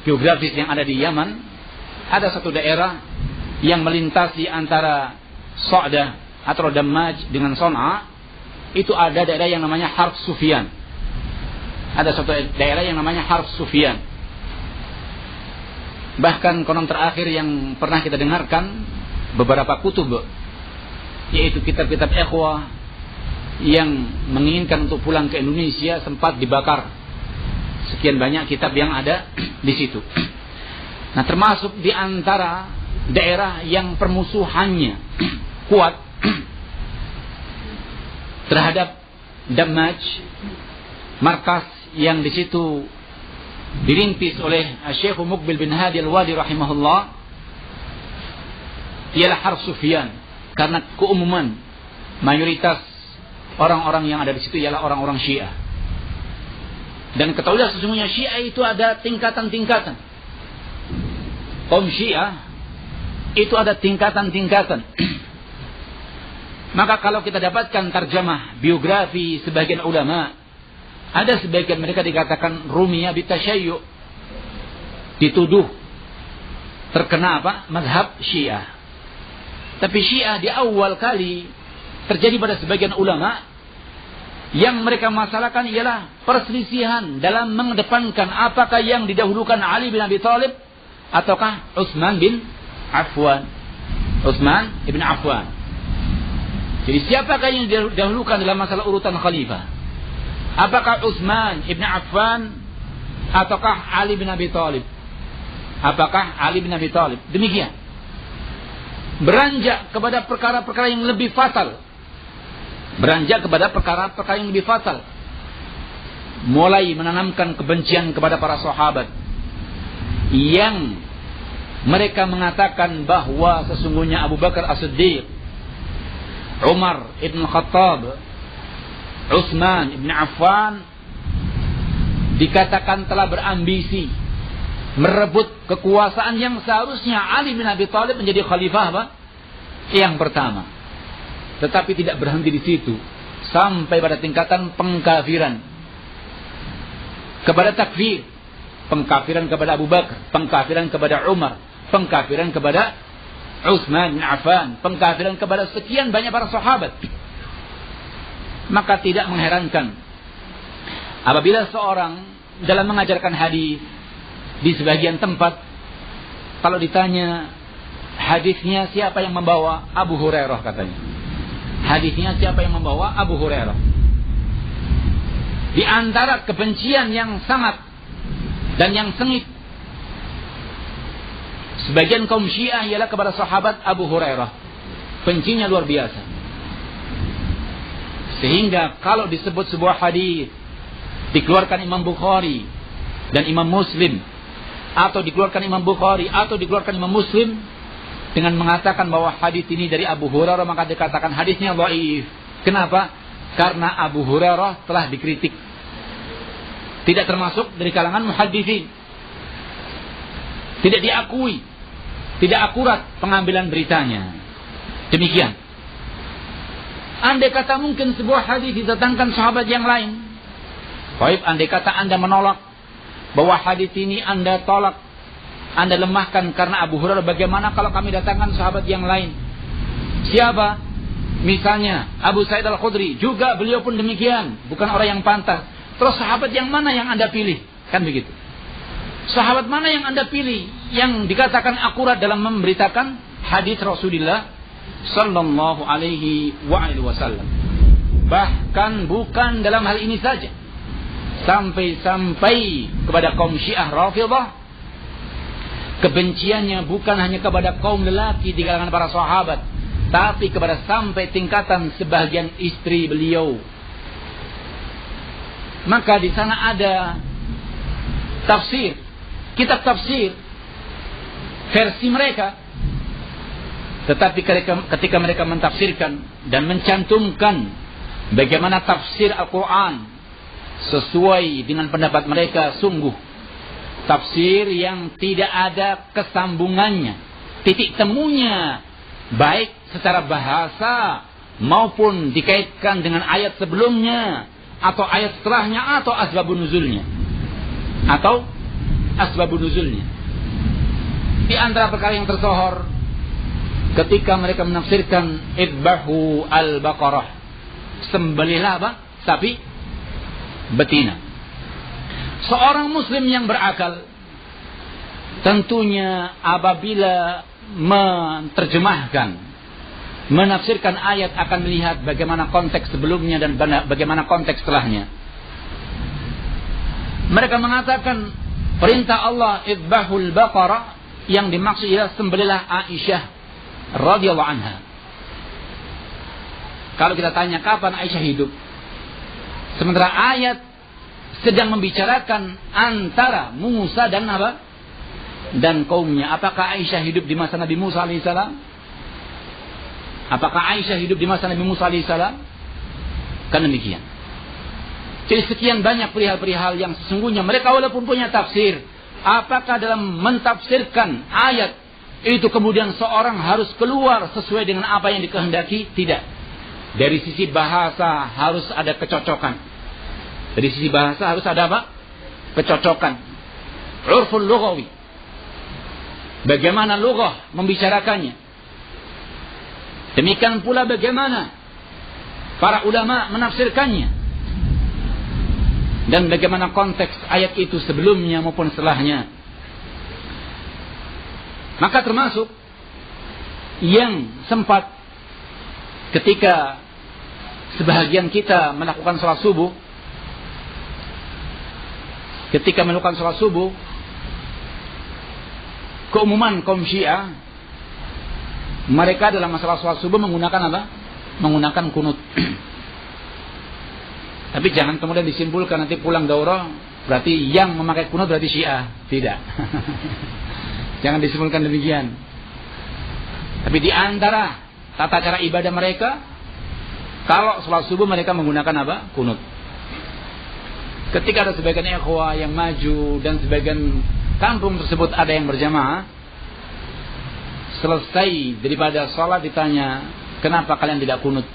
geografis yang ada di Yaman, ada satu daerah yang melintasi antara Sa'dah atau Dammaj dengan Son'a. Itu ada daerah yang namanya Harb Sufyan. Ada satu daerah yang namanya Harb Sufyan. Bahkan konon terakhir yang pernah kita dengarkan, beberapa kutub, yaitu kitab-kitab ikhwah yang menginginkan untuk pulang ke Indonesia sempat dibakar. Sekian banyak kitab yang ada di situ. Nah, termasuk di antara daerah yang permusuhannya kuat terhadap Dammaj, markas yang di situ dirintis oleh Syekh Muqbil bin Hadi Al-Wadi rahimahullah, ialah Harb Sufyan. Karena keumuman mayoritas orang-orang yang ada di situ ialah orang-orang Syiah. Dan ketahuilah sesungguhnya Syiah itu ada tingkatan-tingkatan. Kaum Syiah itu ada tingkatan-tingkatan. Maka kalau kita dapatkan tarjamah biografi sebagian ulama, ada sebagian mereka dikatakan rumiyah bitasyayyu, dituduh terkena apa? Mazhab Syiah. Tapi Syiah di awal kali terjadi pada sebagian ulama yang mereka masalahkan ialah perselisihan dalam mengedepankan apakah yang didahulukan Ali bin Abi Thalib ataukah Utsman bin Affan. Utsman ibn Affan. Jadi siapakah yang didahulukan dalam masalah urutan khalifah? Apakah Utsman ibn Affan ataukah Ali bin Abi Thalib? Apakah Ali bin Abi Thalib? Demikian. Beranjak kepada perkara-perkara yang lebih fatal. Beranjak kepada perkara-perkara yang lebih fatal. Mulai menanamkan kebencian kepada para sahabat, yang mereka mengatakan bahwa sesungguhnya Abu Bakar As-Siddiq, Umar ibn Khattab, Utsman ibn Affan dikatakan telah berambisi merebut kekuasaan yang seharusnya Ali bin Abi Thalib menjadi khalifah apa? Yang pertama. Tetapi tidak berhenti di situ, sampai pada tingkatan pengkafiran kepada takfir, pengkafiran kepada Abu Bakar, pengkafiran kepada Umar, pengkafiran kepada Utsman bin Affan, pengkafiran kepada sekian banyak para sahabat. Maka tidak mengherankan apabila seorang dalam mengajarkan hadis di sebagian tempat, kalau ditanya hadisnya siapa yang membawa, Abu Hurairah katanya. Hadisnya siapa yang membawa, Abu Hurairah. Di antara kebencian yang sangat dan yang sengit sebagian kaum Syiah ialah kepada sahabat Abu Hurairah. Bencinya luar biasa. Sehingga kalau disebut sebuah hadis dikeluarkan Imam Bukhari dan Imam Muslim, atau dikeluarkan Imam Bukhari atau dikeluarkan Imam Muslim dengan mengatakan bahwa hadis ini dari Abu Hurairah, maka dikatakan hadisnya dhaif. Kenapa? Karena Abu Hurairah telah dikritik, tidak termasuk dari kalangan muhadditsin, tidak diakui, tidak akurat pengambilan beritanya. Demikian. Andai kata mungkin sebuah hadis didatangkan sahabat yang lain, baik, andai kata Anda menolak bahwa hadis ini Anda tolak, Anda lemahkan karena Abu Hurairah, bagaimana kalau kami datangkan sahabat yang lain? Siapa? Misalnya Abu Sa'id Al-Khudri, juga beliau pun demikian, bukan orang yang pantas. Terus sahabat yang mana yang Anda pilih? Kan begitu. Sahabat mana yang Anda pilih yang dikatakan akurat dalam memberitakan hadis Rasulullah sallallahu alaihi wasallam? Bahkan bukan dalam hal ini saja, sampai kepada kaum Syiah Rafidhah, kebenciannya bukan hanya kepada kaum lelaki di kalangan para sahabat, tapi kepada sampai tingkatan sebagian istri beliau. Maka di sana ada tafsir, kitab tafsir versi mereka, tetapi ketika mereka mentafsirkan dan mencantumkan bagaimana tafsir Al-Quran sesuai dengan pendapat mereka, sungguh tafsir yang tidak ada kesambungannya, titik temunya, baik secara bahasa maupun dikaitkan dengan ayat sebelumnya atau ayat setelahnya atau asbabun nuzulnya. Di antara perkara yang tersohor ketika mereka menafsirkan idbahu al-baqarah, sembelihlah apa? Sapi betina. Seorang muslim yang berakal tentunya apabila menerjemahkan, menafsirkan ayat akan melihat bagaimana konteks sebelumnya dan bagaimana konteks setelahnya. Mereka mengatakan perintah Allah idbahul baqarah yang dimaksud ialah sembelihlah Aisyah radhiyallahu anha. Kalau kita tanya kapan Aisyah hidup, sementara ayat sedang membicarakan antara Musa dan apa? Dan kaumnya. Apakah Aisyah hidup di masa Nabi Musa alaihissalam? Apakah Aisyah hidup di masa Nabi Musa alaihissalam? Kan demikian. Jadi sekian banyak perihal-perihal yang sesungguhnya mereka walaupun punya tafsir, apakah dalam mentafsirkan ayat itu kemudian seorang harus keluar sesuai dengan apa yang dikehendaki? Tidak. Dari sisi bahasa harus ada kecocokan. Dari sisi bahasa harus ada apa? Kecocokan. Urful lughawi. Bagaimana lughah membicarakannya. Demikian pula bagaimana para ulama menafsirkannya. Dan bagaimana konteks ayat itu sebelumnya maupun setelahnya. Maka termasuk yang sempat ketika sebahagian kita melakukan sholat subuh, keumuman kaum Syiah, mereka dalam masalah sholat subuh menggunakan apa? Menggunakan kunut. Tapi jangan kemudian disimpulkan nanti pulang daurah berarti yang memakai kunut berarti Syiah. Tidak. Jangan disimpulkan demikian. Tapi di antara tata cara ibadah mereka, kalau sholat subuh mereka menggunakan apa? Kunut. Ketika ada sebagian ikhwah yang maju dan sebagian kampung tersebut ada yang berjamaah, selesai daripada sholat ditanya, kenapa kalian tidak kunut?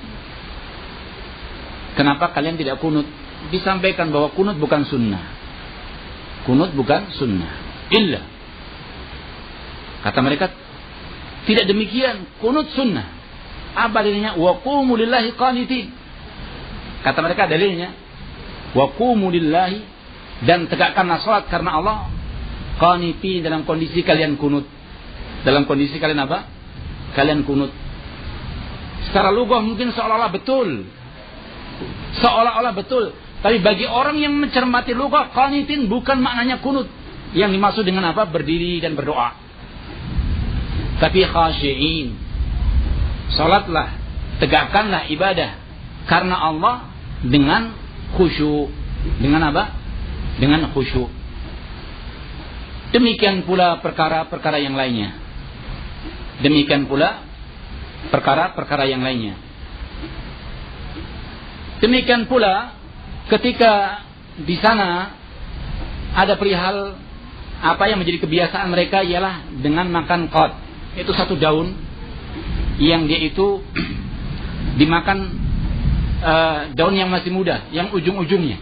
Kenapa kalian tidak kunut? Disampaikan bahwa kunut bukan sunnah. Kunut bukan sunnah. Illa. Kata mereka, tidak demikian. Kunut sunnah. Apa dalilnya? Wa qumu lillahi qanitin. Kata mereka dalilnya, wa qumu lillahi, dan tegakkanlah sholat karena Allah, qanitin, dalam kondisi kalian kunut. Dalam kondisi kalian apa? Kalian kunut. Secara lughah mungkin seolah-olah betul. Seolah-olah betul. Tapi bagi orang yang mencermati lughah, qanitin bukan maknanya kunut. Yang dimaksud dengan apa? Berdiri dan berdoa. Tapi khashi'in. Salatlah, tegakkanlah ibadah karena Allah dengan khusyuk. Dengan apa? Dengan khusyuk. Demikian pula perkara-perkara yang lainnya. Demikian pula perkara-perkara yang lainnya. Demikian pula ketika di sana ada perihal apa yang menjadi kebiasaan mereka ialah dengan makan qad. Itu satu daun yang dia itu dimakan, daun yang masih muda, yang ujung-ujungnya.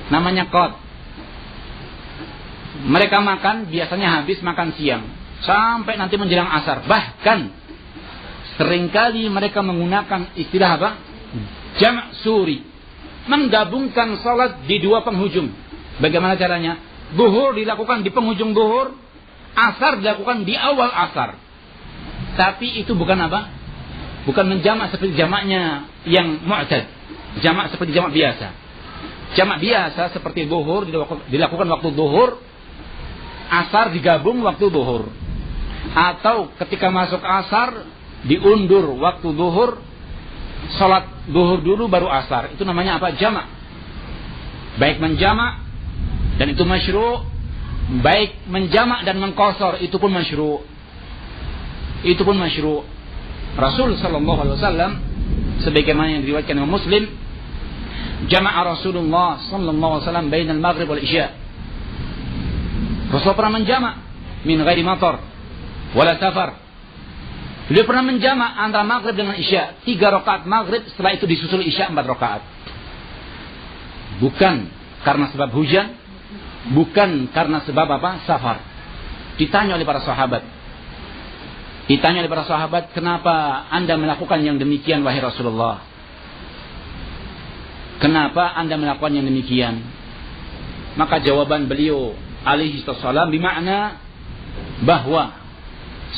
Namanya qad. Mereka makan biasanya habis makan siang sampai nanti menjelang asar. Bahkan seringkali mereka menggunakan istilah apa? Jam' suri. Menggabungkan salat di dua penghujung. Bagaimana caranya? Zuhur dilakukan di penghujung zuhur, asar dilakukan di awal asar. Tapi itu bukan apa? Bukan menjamak seperti jamaknya yang mu'tad. Jamak seperti jamak biasa. Jamak biasa seperti zuhur dilakukan waktu zuhur, asar digabung waktu zuhur. Atau ketika masuk asar diundur waktu zuhur, salat zuhur dulu baru asar. Itu namanya apa? Jamak. Baik menjamak dan itu masyru', baik menjamak dan mengqasar itu pun masyru'. Itu pun masyru'. Rasul sallallahu alaihi wasallam sebagaimana yang diriwayatkan oleh Muslim, jama'a Rasulullah sallallahu alaihi wasallam bainal maghrib wal isya. Rasul pernah menjamak min ghairi matar wala safar. Beliau pernah menjamak antara maghrib dengan isya, 3 rakaat maghrib, setelah itu disusul isya 4 rakaat. Bukan karena sebab hujan, bukan karena sebab apa? Safar. Ditanya oleh para sahabat. Kenapa Anda melakukan yang demikian wahai Rasulullah? Kenapa Anda melakukan yang demikian? Maka jawaban beliau alaihi wassalam bermakna bahwa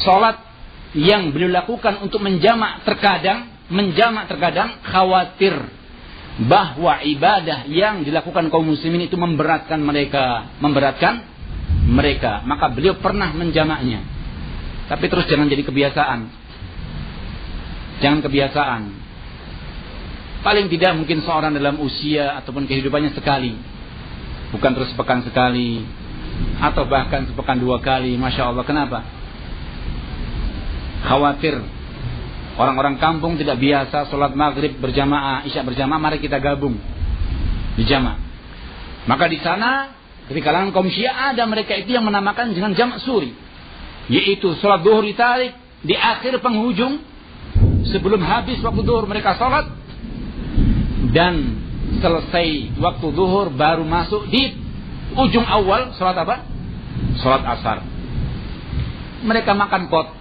salat yang beliau lakukan untuk menjamak terkadang khawatir bahwa ibadah yang dilakukan kaum muslimin itu memberatkan mereka. Maka beliau pernah menjamaknya. Tapi terus jangan jadi kebiasaan. Jangan kebiasaan. Paling tidak mungkin seorang dalam usia ataupun kehidupannya sekali. Bukan terus sepekan sekali. Atau bahkan sepekan 2 kali. Masya Allah, kenapa? Khawatir orang-orang kampung tidak biasa sholat maghrib berjamaah, isya berjamaah, mari kita gabung di jamaah. Maka di sana ketika kalangan kaum Syiah ada mereka itu yang menamakan dengan jamak suri, yaitu sholat zuhur ditarik di akhir penghujung sebelum habis waktu zuhur mereka sholat, dan selesai waktu zuhur baru masuk di ujung awal sholat apa? Sholat asar. Mereka makan pot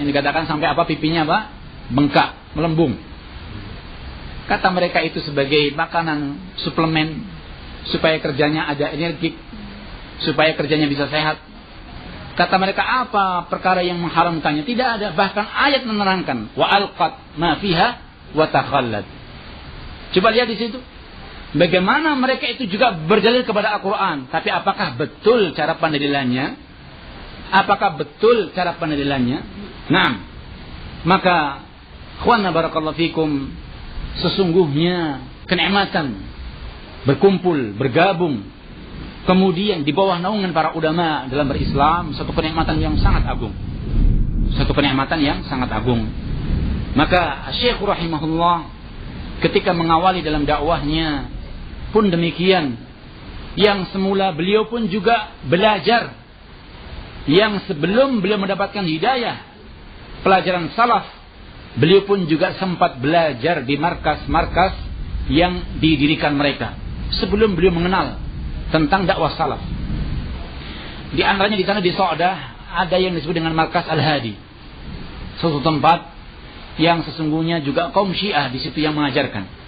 yang dikatakan sampai apa, pipinya apa? Bengkak, melembung. Kata mereka itu sebagai makanan suplemen supaya kerjanya ada energik, supaya kerjanya bisa sehat. Kata mereka, apa perkara yang mengharamkannya? Tidak ada, bahkan ayat menerangkan wa alqat ma fiha wa takhallad. Coba lihat di situ. Bagaimana mereka itu juga berdalil kepada Al-Qur'an, tapi apakah betul cara pendalilannya? Nah, maka ikhwana barakallahu fikum, sesungguhnya kenikmatan berkumpul, bergabung, kemudian di bawah naungan para ulama dalam berislam, satu kenikmatan yang sangat agung. Maka Syekh rahimahullah ketika mengawali dalam dakwahnya pun demikian. Yang semula beliau pun juga belajar, yang sebelum beliau mendapatkan hidayah pelajaran salaf, beliau pun juga sempat belajar di markas-markas yang didirikan mereka sebelum beliau mengenal tentang dakwah salaf. Di antaranya di sana di Sa'dah ada yang disebut dengan markas Al-Hadi, suatu tempat yang sesungguhnya juga kaum Syiah di situ yang mengajarkan.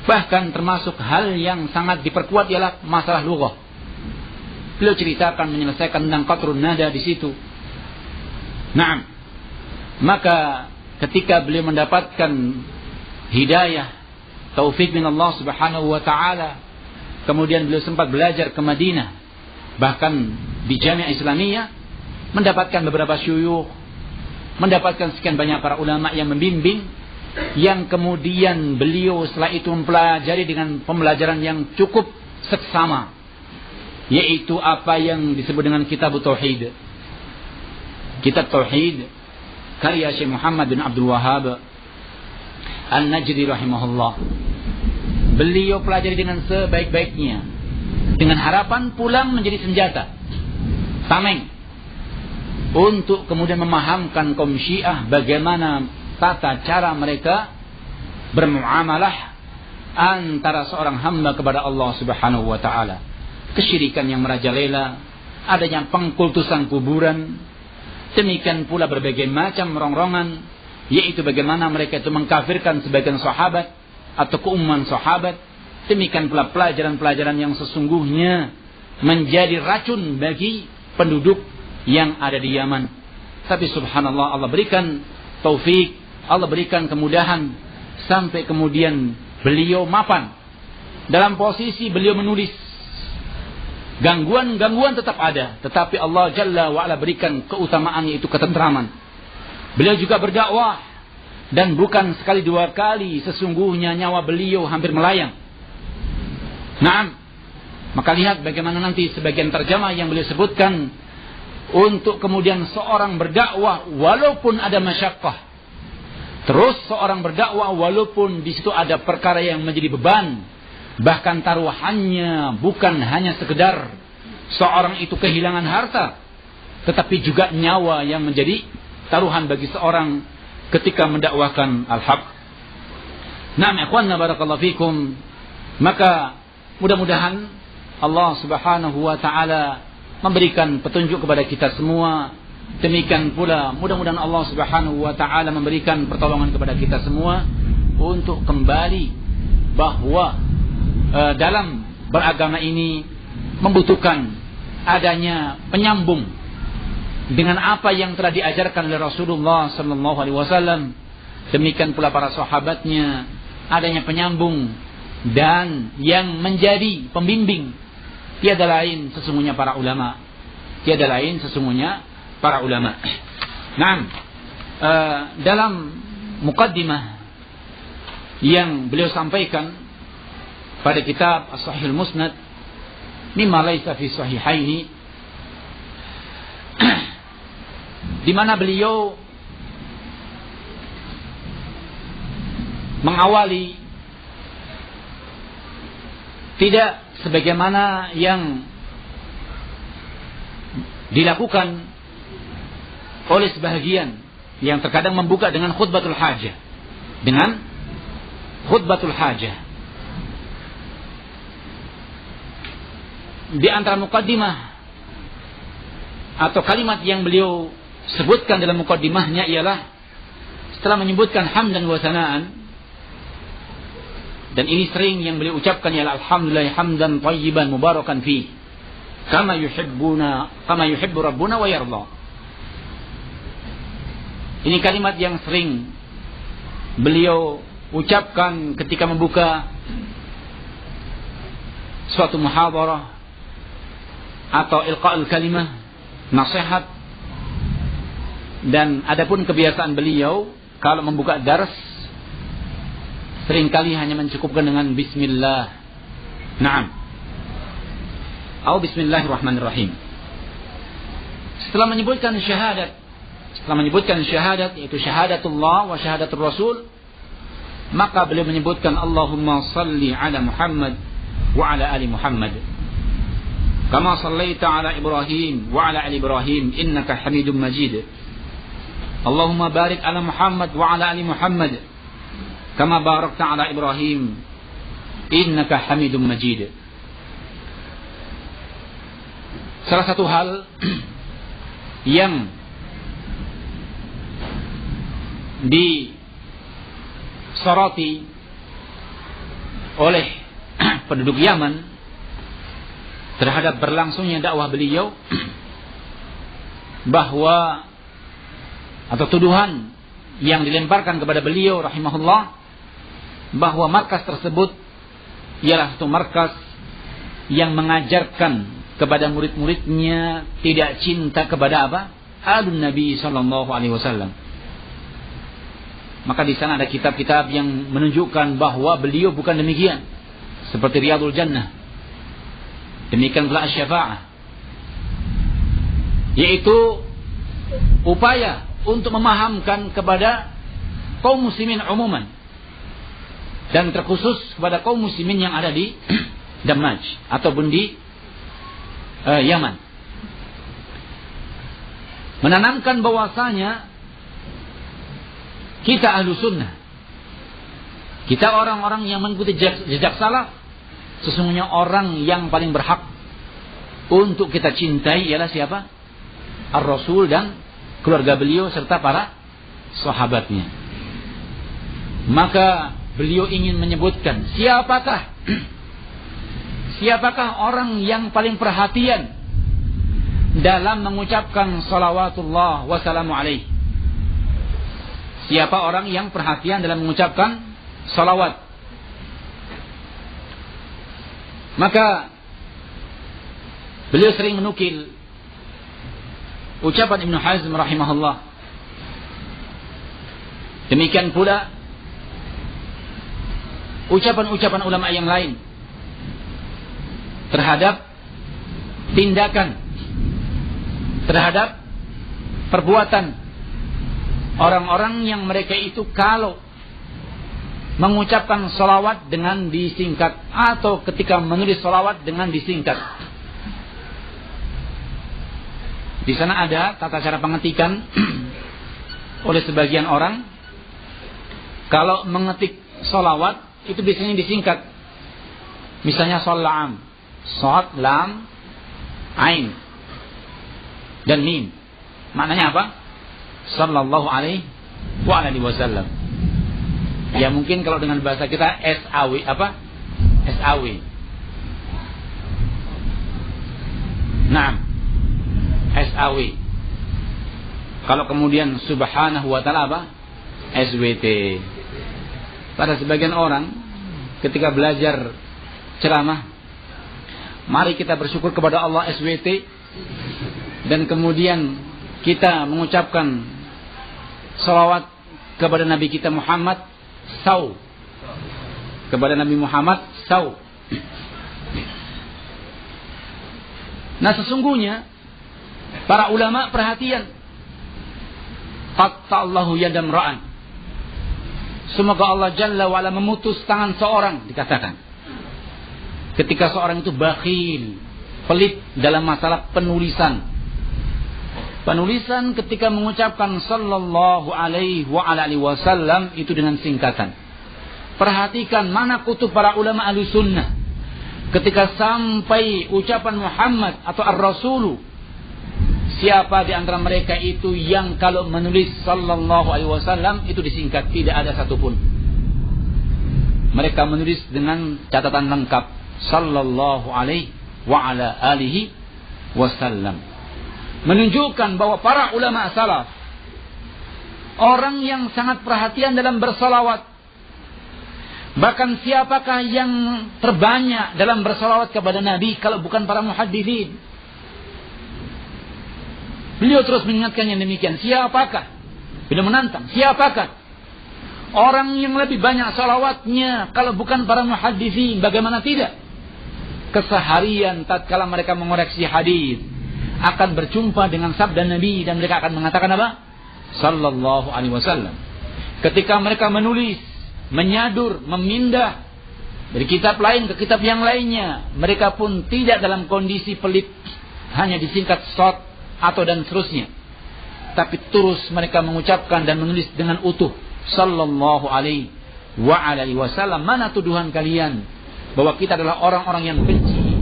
Bahkan termasuk hal yang sangat diperkuat ialah masalah lughah. Beliau ceritakan menyelesaikan tentang qatrun nada di situ. Naam. Maka ketika beliau mendapatkan hidayah, taufik min Allah Subhanahu wa taala, kemudian beliau sempat belajar ke Madinah, bahkan di Jami'ah Islamiyah, mendapatkan beberapa syuyukh, mendapatkan sekian banyak para ulama yang membimbing, yang kemudian beliau setelah itu mempelajari dengan pembelajaran yang cukup seksama, yaitu apa yang disebut dengan Kitab Tauhid. Kitab Tauhid karya Syekh Muhammad bin Abdul Wahhab An-Najdi rahimahullah. Beliau pelajari dengan sebaik-baiknya, dengan harapan pulang menjadi senjata tameng untuk kemudian memahamkan kaum Syiah bagaimana tata cara mereka bermuamalah antara seorang hamba kepada Allah Subhanahu wa taala. Kesyirikan yang merajalela, adanya pengkultusan kuburan, demikian pula berbagai macam rongrongan, yaitu bagaimana mereka itu mengkafirkan sebagian sahabat atau keumuman sahabat. Demikian pula pelajaran-pelajaran yang sesungguhnya menjadi racun bagi penduduk yang ada di Yaman. Tapi subhanallah, Allah berikan taufik, Allah berikan kemudahan, sampai kemudian beliau mapan. Dalam posisi beliau menulis, gangguan tetap ada, tetapi Allah Jalla wa'ala berikan keutamaan, yaitu ketentraman. Beliau juga berdakwah, dan bukan sekali dua kali, sesungguhnya nyawa beliau hampir melayang. Naam. Maka lihat bagaimana nanti sebagian terjemah yang beliau sebutkan, untuk kemudian seorang berdakwah walaupun ada masyaqqah. Terus seorang berdakwah walaupun di situ ada perkara yang menjadi beban, bahkan taruhannya bukan hanya sekedar seorang itu kehilangan harta, tetapi juga nyawa yang menjadi taruhan bagi seorang ketika mendakwakan al-haq. Naam ikhwanna barakallahu fikum. Maka mudah-mudahan Allah Subhanahu wa taala memberikan petunjuk kepada kita semua. Demikian pula mudah-mudahan Allah Subhanahu wa taala memberikan pertolongan kepada kita semua untuk kembali bahwa dalam beragama ini membutuhkan adanya penyambung dengan apa yang telah diajarkan oleh Rasulullah sallallahu alaihi wasallam. Demikian pula para sahabatnya, adanya penyambung dan yang menjadi pembimbing tiada lain sesungguhnya para ulama. Tiada lain sesungguhnya para ulama. Nah, dalam muqaddimah yang beliau sampaikan pada kitab As-Sahih Al-Musnad mimma laisa fi sahihaini, di mana beliau mengawali tidak sebagaimana yang dilakukan oleh sebahagian yang terkadang membuka dengan khutbatul hajah. Dengan khutbatul hajah. Di antara muqaddimah atau kalimat yang beliau sebutkan dalam muqaddimahnya ialah setelah menyebutkan hamdan wa sanaan, dan ini sering yang beliau ucapkan ialah alhamdulillah hamdan thayyiban mubarakan fi kama yuhibbu rabbuna wa yarda. Ini kalimat yang sering beliau ucapkan ketika membuka suatu muhadarah atau ilqa'ul kalimah, nasihat. Dan adapun kebiasaan beliau kalau membuka dars seringkali hanya mencukupkan dengan bismillah. Naam. Atau bismillahirrahmanirrahim. Setelah menyebutkan syahadat, yaitu syahadatullah wa syahadatul rasul, maka beliau menyebutkan Allahumma salli ala Muhammad wa ala ali Muhammad kama sallaita ala Ibrahim wa ala ali Ibrahim innaka Hamidum Majid. Allahumma barik ala Muhammad wa ala ali Muhammad kama barakta ala Ibrahim innaka Hamidum Majid. Salah satu hal yang disoroti oleh penduduk Yaman terhadap berlangsungnya dakwah beliau, bahwa atau tuduhan yang dilemparkan kepada beliau rahimahullah, bahwa markas tersebut ialah satu markas yang mengajarkan kepada murid-muridnya tidak cinta kepada apa? Alun Nabi sallallahu alaihi wasallam. Maka di sana ada kitab-kitab yang menunjukkan bahwa beliau bukan demikian, seperti Riyadul Jannah. Demikian pula Asy-Syafa'ah, yaitu upaya untuk memahamkan kepada kaum muslimin umuman, dan terkhusus kepada kaum muslimin yang ada di Damaj ataupun di Yaman, menanamkan bahwasanya kita ahlu sunnah, kita orang-orang yang mengikuti jejak salaf, sesungguhnya orang yang paling berhak untuk kita cintai ialah siapa? Ar-Rasul dan keluarga beliau serta para sahabatnya. Maka beliau ingin menyebutkan siapakah siapakah orang yang paling perhatian dalam mengucapkan salawatullah wassalamu alaihi? Siapa orang yang perhatian dalam mengucapkan salawat? Maka beliau sering menukil ucapan Ibnu Hazm rahimahullah. Demikian pula ucapan-ucapan ulama yang lain terhadap tindakan, terhadap perbuatan orang-orang yang mereka itu kalau mengucapkan salawat dengan disingkat atau ketika menulis salawat dengan disingkat. Di sana ada tata cara pengetikan oleh sebagian orang. Kalau mengetik salawat itu biasanya disingkat. Misalnya salam, shad, lam, ain dan mim. Maknanya apa? Sallallahu alaihi wa alihi wasallam. Ya mungkin kalau dengan bahasa kita SAW apa? SAW. Naam. SAW. Kalau kemudian subhanahu wa ta'ala apa? SWT. Pada sebagian orang ketika belajar ceramah, mari kita bersyukur kepada Allah SWT, dan kemudian kita mengucapkan salawat kepada Nabi kita Muhammad SAW. Kepada Nabi Muhammad SAW. Nah sesungguhnya para ulama perhatian. Qatta'allahu yadam ra'an. Semoga Allah Jalla wa'ala memutus tangan seorang, dikatakan. Ketika seorang itu bakhil, pelit dalam masalah penulisan. Penulisan ketika mengucapkan sallallahu alaihi wa alihi wasallam itu dengan singkatan. Perhatikan mana kutub para ulama ahli sunnah. Ketika sampai ucapan Muhammad atau Ar-Rasulu, siapa di antara mereka itu yang kalau menulis sallallahu alaihi wasallam itu disingkat? Tidak ada satupun. Mereka menulis dengan catatan lengkap sallallahu alaihi wa ala alihi wasallam. Menunjukkan bahwa para ulama salaf orang yang sangat perhatian dalam bersalawat. Bahkan siapakah yang terbanyak dalam bersalawat kepada Nabi kalau bukan para muhadditsin? Beliau terus mengingatkan yang demikian. Siapakah? Beliau menantang. Siapakah orang yang lebih banyak salawatnya kalau bukan para muhadditsin? Bagaimana tidak? Keseharian tatkala mereka mengoreksi hadis akan berjumpa dengan sabda Nabi dan mereka akan mengatakan apa? Sallallahu alaihi wasallam. Ketika mereka menulis, menyadur, memindah dari kitab lain ke kitab yang lainnya, mereka pun tidak dalam kondisi pelit, hanya disingkat short atau dan seterusnya, tapi terus mereka mengucapkan dan menulis dengan utuh sallallahu alaihi wa alihi wasallam. Mana tuduhan kalian bahwa kita adalah orang-orang yang benci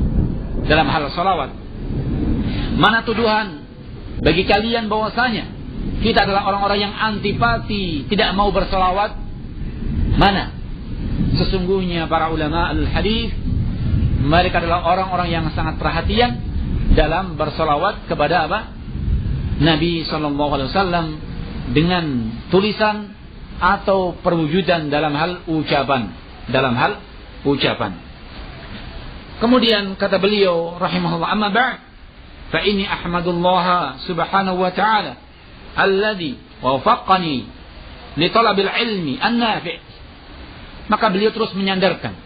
dalam hal salawat? Mana tuduhan bagi kalian bahwasanya kita adalah orang-orang yang antipati, tidak mau bersalawat? Mana? Sesungguhnya para ulama al-hadis mereka adalah orang-orang yang sangat perhatian dalam bersalawat kepada apa? Nabi sallallahu alaihi wasallam dengan tulisan atau perwujudan dalam hal ucapan, Kemudian kata beliau rahimahullah, amma ba'd fa inni ahmadullah subhanahu wa ta'ala alladhi wafaqqani li talabil ilmi an-nafi'. Maka beliau terus menyandarkan,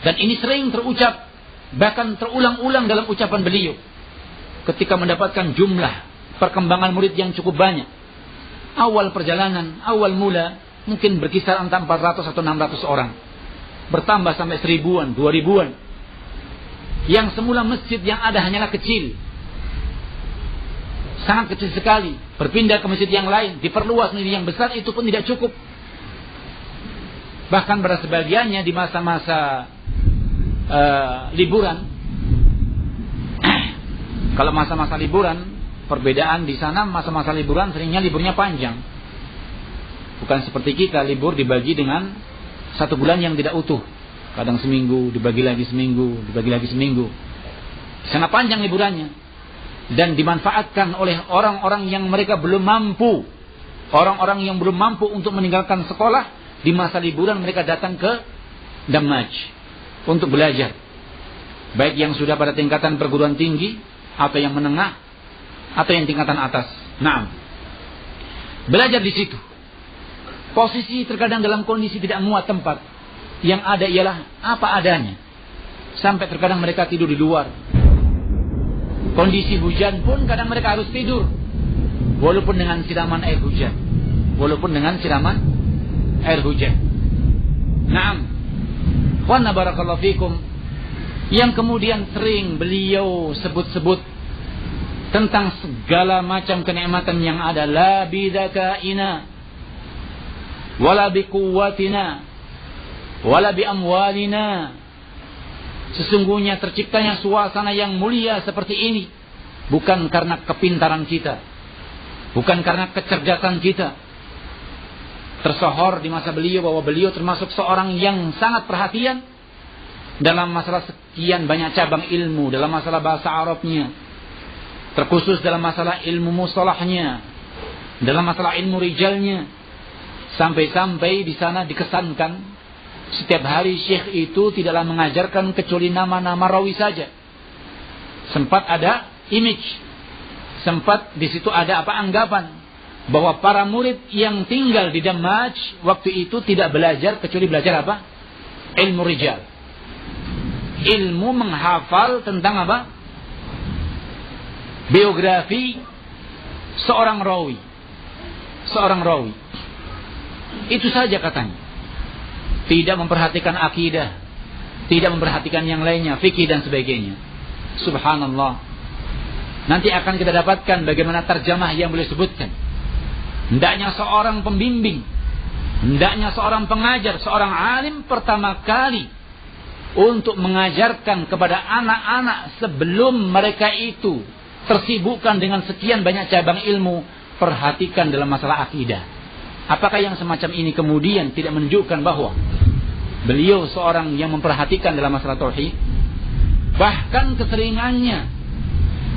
dan ini sering terucap, bahkan terulang-ulang dalam ucapan beliau ketika mendapatkan jumlah perkembangan murid yang cukup banyak. Awal perjalanan, awal mula mungkin berkisar antara 400 atau 600 orang, bertambah sampai 1000-an, 2000-an. Yang semula masjid yang ada hanyalah kecil, sangat kecil sekali, berpindah ke masjid yang lain, diperluas menjadi yang besar, itu pun tidak cukup. Bahkan pada sebagiannya di masa-masa liburan. Kalau masa-masa liburan, perbedaan di sana, masa-masa liburan seringnya liburnya panjang. Bukan seperti kita libur dibagi dengan 1 bulan yang tidak utuh. kadang seminggu, dibagi lagi seminggu, dibagi lagi seminggu. Sangat panjang liburannya. Dan dimanfaatkan oleh orang-orang yang mereka belum mampu. Orang-orang yang belum mampu untuk meninggalkan sekolah, di masa liburan mereka datang ke Damaj untuk belajar. Baik yang sudah pada tingkatan perguruan tinggi, atau yang menengah, atau yang tingkatan atas. Nah, belajar di situ. Posisi terkadang dalam kondisi tidak muat tempat. Yang ada ialah apa adanya. Sampai terkadang mereka tidur di luar. Kondisi hujan pun kadang mereka harus tidur. Walaupun dengan siraman air hujan. Walaupun dengan siraman air hujan. Naam. Wa barakallahu fikum. Yang kemudian sering beliau sebut-sebut tentang segala macam kenikmatan yang ada. La bidakaina wala biquwwatina wala biamwalina. Sesungguhnya terciptanya suasana yang mulia seperti ini bukan karena kepintaran kita, bukan karena kecerdasan kita. Tersohor di masa beliau bahwa beliau termasuk seorang yang sangat perhatian dalam masalah sekian banyak cabang ilmu, dalam masalah bahasa Arabnya, terkhusus dalam masalah ilmu mustalahnya, dalam masalah ilmu rijalnya. Sampai-sampai di sana dikesankan setiap hari syekh itu tidaklah mengajarkan kecuali nama-nama rawi saja. Sempat ada image, sempat di situ ada anggapan bahwa para murid yang tinggal di Damaj waktu itu tidak belajar kecuali belajar apa? Ilmu rijal. Ilmu menghafal tentang apa? Biografi seorang rawi. Seorang rawi. Itu saja katanya. Tidak memperhatikan akidah, tidak memperhatikan yang lainnya, fikih dan sebagainya. Subhanallah. Nanti akan kita dapatkan bagaimana terjemah yang boleh sebutkan. Hendaknya seorang pembimbing, hendaknya seorang pengajar, seorang alim pertama kali untuk mengajarkan kepada anak-anak sebelum mereka itu tersibukkan dengan sekian banyak cabang ilmu, perhatikan dalam masalah akidah. Apakah yang semacam ini kemudian tidak menunjukkan bahwa beliau seorang yang memperhatikan dalam masalah tauhid? Bahkan keseringannya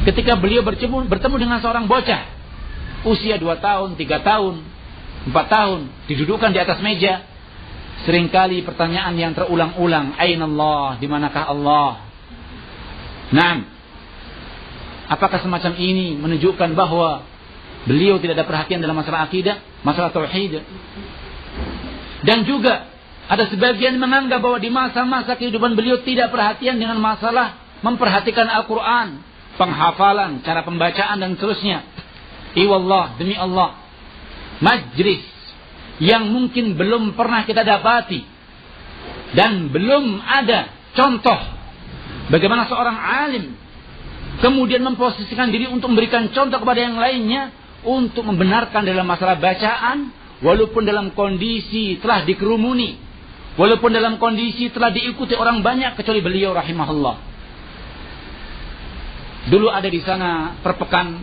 ketika beliau bertemu dengan seorang bocah usia 2 tahun, 3 tahun, 4 tahun, didudukkan di atas meja, seringkali pertanyaan yang terulang-ulang, Aina Allah, di manakah Allah? Naam. Apakah semacam ini menunjukkan bahwa beliau tidak ada perhatian dalam masalah akidah, masalah tauhid? Dan juga ada sebagian menganggap bahwa di masa-masa kehidupan beliau tidak perhatian dengan masalah memperhatikan Al-Quran, penghafalan, cara pembacaan dan seterusnya. Iwallah, demi Allah, majlis yang mungkin belum pernah kita dapati dan belum ada contoh bagaimana seorang alim kemudian memposisikan diri untuk memberikan contoh kepada yang lainnya untuk membenarkan dalam masalah bacaan, walaupun dalam kondisi telah dikerumuni, walaupun dalam kondisi telah diikuti orang banyak kecuali beliau rahimahullah. Dulu ada di sana perpekan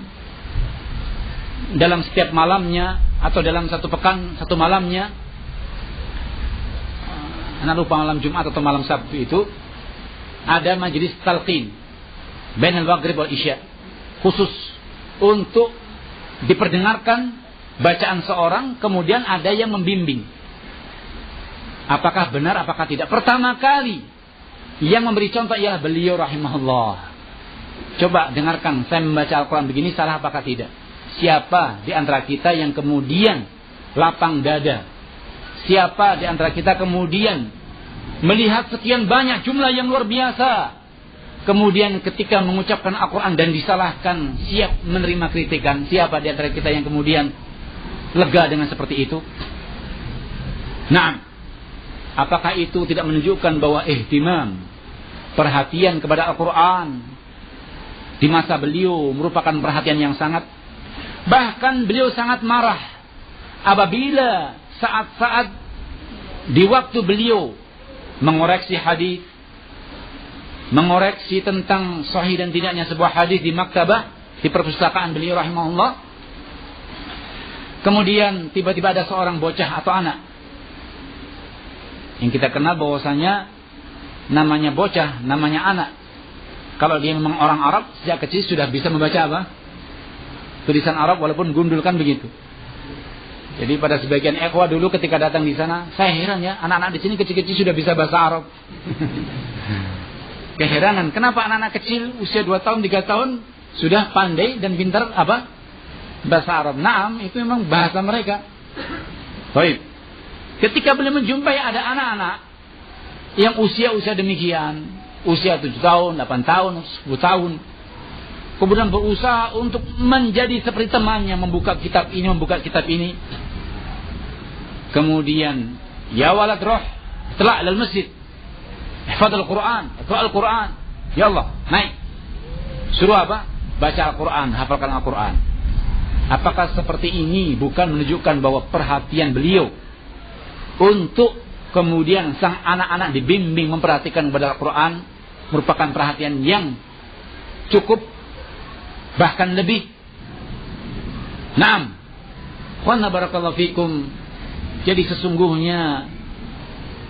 dalam setiap malamnya atau dalam satu pekan satu malamnya, anak lupa malam Jumat atau malam Sabtu itu ada majelis talqin bainal maghrib wal isya, khusus untuk diperdengarkan bacaan seorang, kemudian ada yang membimbing. Apakah benar, apakah tidak? Pertama kali yang memberi contoh ialah beliau rahimahullah. Coba dengarkan saya membaca Al-Quran begini, salah apakah tidak? Siapa di antara kita yang kemudian lapang dada? Siapa di antara kita kemudian melihat sekian banyak jumlah yang luar biasa, kemudian ketika mengucapkan Al-Quran dan disalahkan, siap menerima kritikan? Siapa di antara kita yang kemudian lega dengan seperti itu? Nah, apakah itu tidak menunjukkan bahwa ihtimam, perhatian kepada Al-Quran di masa beliau merupakan perhatian yang sangat? Bahkan beliau sangat marah apabila saat-saat di waktu beliau mengoreksi hadis, mengoreksi tentang sahih dan tidaknya sebuah hadis di maktabah, di perpustakaan beliau rahimahullah. Kemudian tiba-tiba ada seorang bocah atau anak yang kita kenal bahwasanya namanya bocah, namanya anak. Kalau dia memang orang Arab, sejak kecil sudah bisa membaca apa? Tulisan Arab walaupun gundul kan begitu. Jadi pada sebagian ikhwah dulu ketika datang di sana, saya heran ya, anak-anak di sini kecil-kecil sudah bisa bahasa Arab. Keheranan, kenapa anak-anak kecil usia 2 tahun, 3 tahun sudah pandai dan pintar apa? Bahasa Arab. Naam, itu memang bahasa mereka. Baik. Ketika beliau menjumpai ada anak-anak yang usia demikian, usia 7 tahun, 8 tahun, 10 tahun, kemudian berusaha untuk menjadi seperti temannya, membuka kitab ini, membuka kitab ini. Kemudian, ya walad roh, telah ilal masjid, ihfadz al-Quran, iqra' al-Quran. Ya Allah, naik. Suruh apa? Baca Al-Quran, hafalkan Al-Quran. Apakah seperti ini bukan menunjukkan bahwa perhatian beliau untuk kemudian sang anak-anak dibimbing memperhatikan kepada Al-Quran merupakan perhatian yang cukup, bahkan lebih? Naam. Wa barakallahu fikum. Jadi sesungguhnya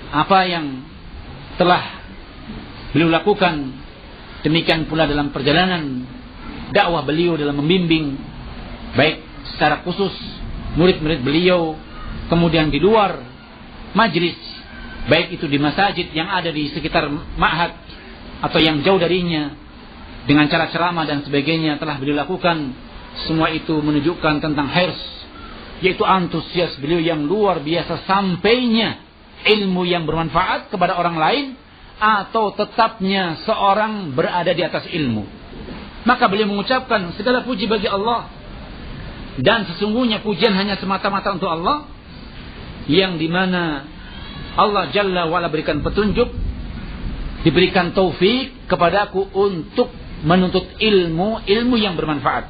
apa yang telah beliau lakukan, demikian pula dalam perjalanan dakwah beliau dalam membimbing baik secara khusus murid-murid beliau, kemudian di luar majlis, baik itu di masjid yang ada di sekitar ma'had atau yang jauh darinya, dengan cara ceramah dan sebagainya telah beliau lakukan. Semua itu menunjukkan tentang hirs, yaitu antusias beliau yang luar biasa sampainya ilmu yang bermanfaat kepada orang lain, atau tetapnya seorang berada di atas ilmu. Maka beliau mengucapkan segala puji bagi Allah, dan sesungguhnya pujian hanya semata-mata untuk Allah, yang dimana Allah Jalla wa'ala berikan petunjuk, diberikan taufik kepadaku untuk menuntut ilmu yang bermanfaat.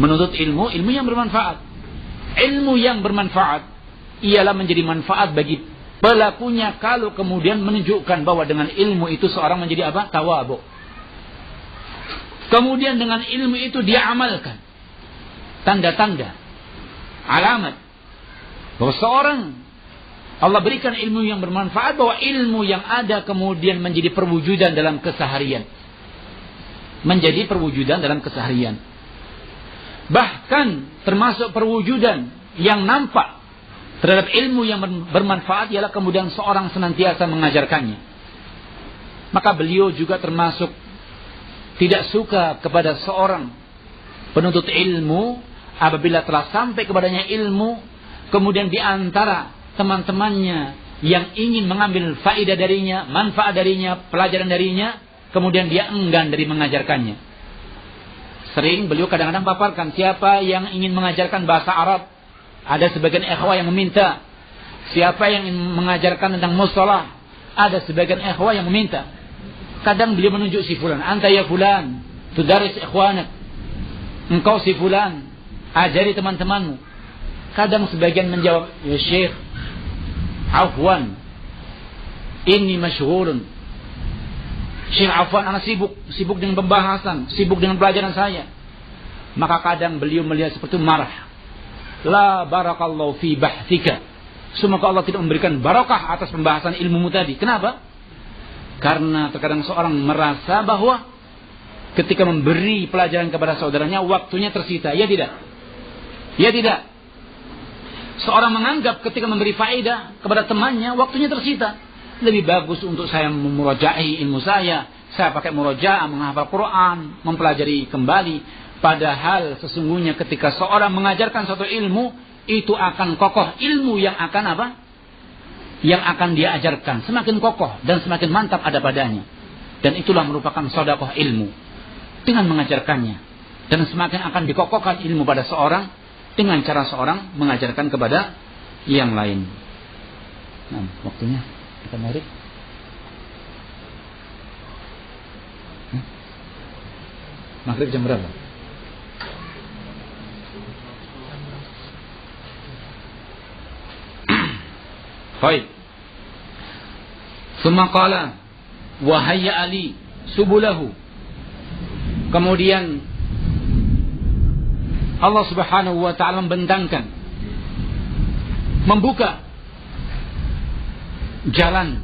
Menuntut ilmu yang bermanfaat. Ilmu yang bermanfaat ialah menjadi manfaat bagi pelakunya kalau kemudian menunjukkan bahwa dengan ilmu itu seorang menjadi apa? Tawadhu. Kemudian dengan ilmu itu dia amalkan. Tanda-tanda, alamat bahwa seorang Allah berikan ilmu yang bermanfaat, bahwa ilmu yang ada kemudian menjadi perwujudan dalam keseharian. Menjadi perwujudan dalam keseharian. Bahkan termasuk perwujudan yang nampak terhadap ilmu yang bermanfaat ialah kemudian seorang senantiasa mengajarkannya. Maka beliau juga termasuk tidak suka kepada seorang penuntut ilmu apabila telah sampai kepadanya ilmu, kemudian di antara teman-temannya yang ingin mengambil faedah darinya, manfaat darinya, pelajaran darinya, kemudian dia enggan dari mengajarkannya. Sering beliau kadang-kadang paparkan, siapa yang ingin mengajarkan bahasa Arab, ada sebagian ikhwah yang meminta. Siapa yang ingin mengajarkan tentang mustalah, ada sebagian ikhwah yang meminta. Kadang beliau menunjuk si fulan, anta ya fulan, tudaris ikhwanak, engkau si fulan, ajari teman-temanmu. Kadang sebagian menjawab, ya syekh, afwan, inni masyghulun. Syekh afwan, anak sibuk dengan pembahasan, sibuk dengan pelajaran saya. Maka kadang beliau melihat seperti marah. La barakallahu fi bahthika. Semoga Allah tidak memberikan barakah atas pembahasan ilmumu tadi. Kenapa? Karena terkadang seorang merasa bahwa ketika memberi pelajaran kepada saudaranya, waktunya tersita. Ya tidak? Ya tidak? Seorang menganggap ketika memberi faedah kepada temannya, waktunya tersita. Lebih bagus untuk saya memuraja'i ilmu saya pakai murajaah, menghafal Quran, mempelajari kembali. Padahal sesungguhnya ketika seorang mengajarkan suatu ilmu, itu akan kokoh ilmu yang akan apa? Yang akan dia ajarkan. Semakin kokoh dan semakin mantap ada padanya. Dan itulah merupakan sedekah ilmu. Dengan mengajarkannya. Dan semakin akan dikokohkan ilmu pada seorang dengan cara seorang mengajarkan kepada yang lain. Nah, waktunya kita maghrib. Maghrib jam berapa? Baik. Tsumma qala wa hayya ali subulahu. Kemudian Allah Subhanahu wa taala membentangkan, membuka jalan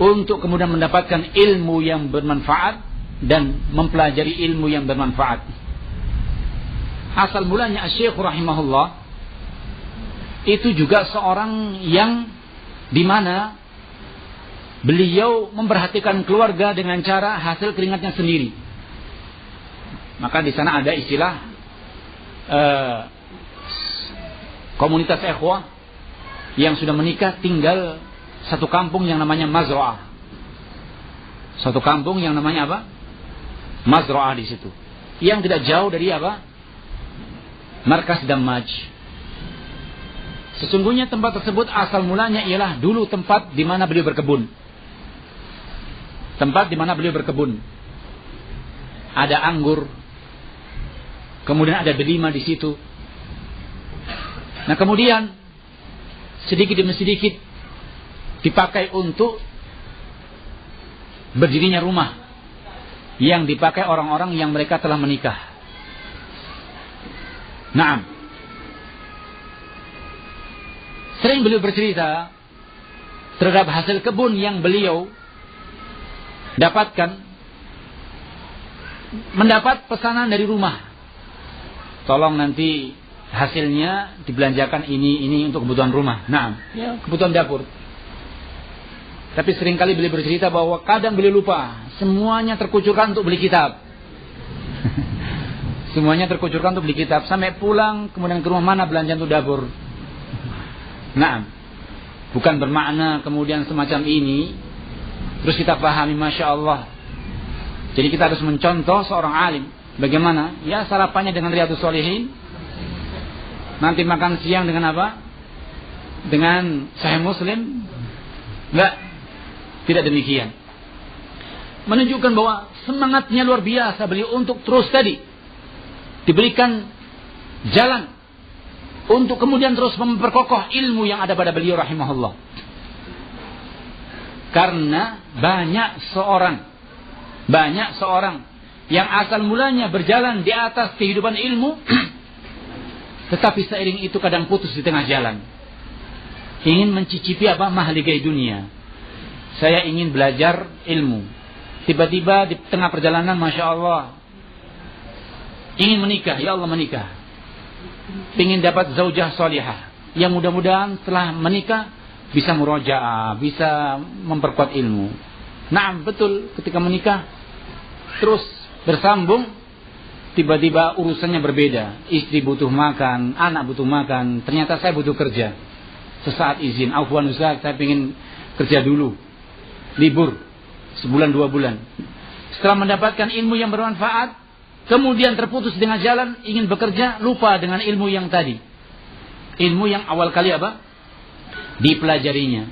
untuk kemudian mendapatkan ilmu yang bermanfaat dan mempelajari ilmu yang bermanfaat. Asal mulanya Asy-Syaikh rahimahullah itu juga seorang yang dimana beliau memperhatikan keluarga dengan cara hasil keringatnya sendiri. Maka di sana ada istilah komunitas ikhwah yang sudah menikah tinggal satu kampung yang namanya Mazra'ah. Satu kampung yang namanya apa? Mazra'ah di situ. Yang tidak jauh dari apa? Markas Dammaj. Sesungguhnya tempat tersebut asal mulanya ialah dulu tempat di mana beliau berkebun. Tempat di mana beliau berkebun. Ada anggur. Kemudian ada delima di situ. Nah kemudian sedikit demi sedikit dipakai untuk berdirinya rumah yang dipakai orang-orang yang mereka telah menikah. Naam. Sering beliau bercerita terhadap hasil kebun yang beliau dapatkan, mendapat pesanan dari rumah. Tolong nanti hasilnya dibelanjakan ini untuk kebutuhan rumah. Nah, ya, kebutuhan dapur. Tapi seringkali beliau bercerita bahwa kadang beliau lupa, semuanya terkucurkan untuk beli kitab. Semuanya terkucurkan untuk beli kitab. Sampai pulang, kemudian ke rumah mana belanja untuk dapur. Nah, bukan bermakna kemudian semacam ini terus kita pahami Masya Allah. Jadi kita harus mencontoh seorang alim. Bagaimana? Ya sarapannya dengan Riyadhus Shalihin. Nanti makan siang dengan apa? Dengan Sahih Muslim? Enggak. Tidak demikian. Menunjukkan bahwa semangatnya luar biasa beliau untuk terus tadi diberikan jalan untuk kemudian terus memperkokoh ilmu yang ada pada beliau rahimahullah. Karena banyak seorang yang asal mulanya berjalan di atas kehidupan ilmu tetapi seiring itu kadang putus di tengah jalan. Ingin mencicipi apa? Mahligai dunia. Saya ingin belajar ilmu. Tiba-tiba di tengah perjalanan Masya Allah ingin menikah. Ya Allah menikah. Ingin dapat zaujah salihah yang mudah-mudahan setelah menikah bisa murajaah, bisa memperkuat ilmu. Nah betul, ketika menikah terus bersambung, tiba-tiba urusannya berbeda. Istri butuh makan, anak butuh makan, ternyata saya butuh kerja. Sesaat izin, afwan Ustaz, saya ingin kerja dulu, libur sebulan 2 bulan. Setelah mendapatkan ilmu yang bermanfaat, kemudian terputus dengan jalan, ingin bekerja, lupa dengan ilmu yang tadi. Ilmu yang awal kali apa? Dipelajarinya.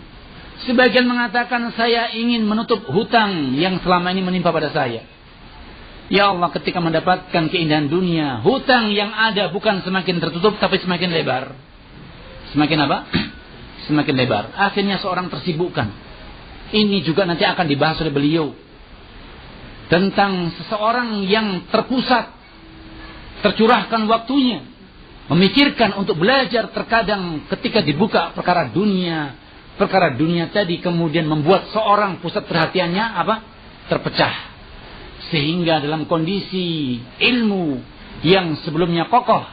Sebagian mengatakan saya ingin menutup hutang yang selama ini menimpa pada saya. Ya Allah, ketika mendapatkan keindahan dunia, hutang yang ada bukan semakin tertutup tapi semakin lebar. Semakin apa? Semakin lebar. Akhirnya seorang tersibukkan. Ini juga nanti akan dibahas oleh beliau. Tentang seseorang yang terpusat, tercurahkan waktunya, memikirkan untuk belajar, terkadang ketika dibuka perkara dunia tadi kemudian membuat seorang pusat perhatiannya apa? Terpecah. Sehingga dalam kondisi ilmu yang sebelumnya kokoh,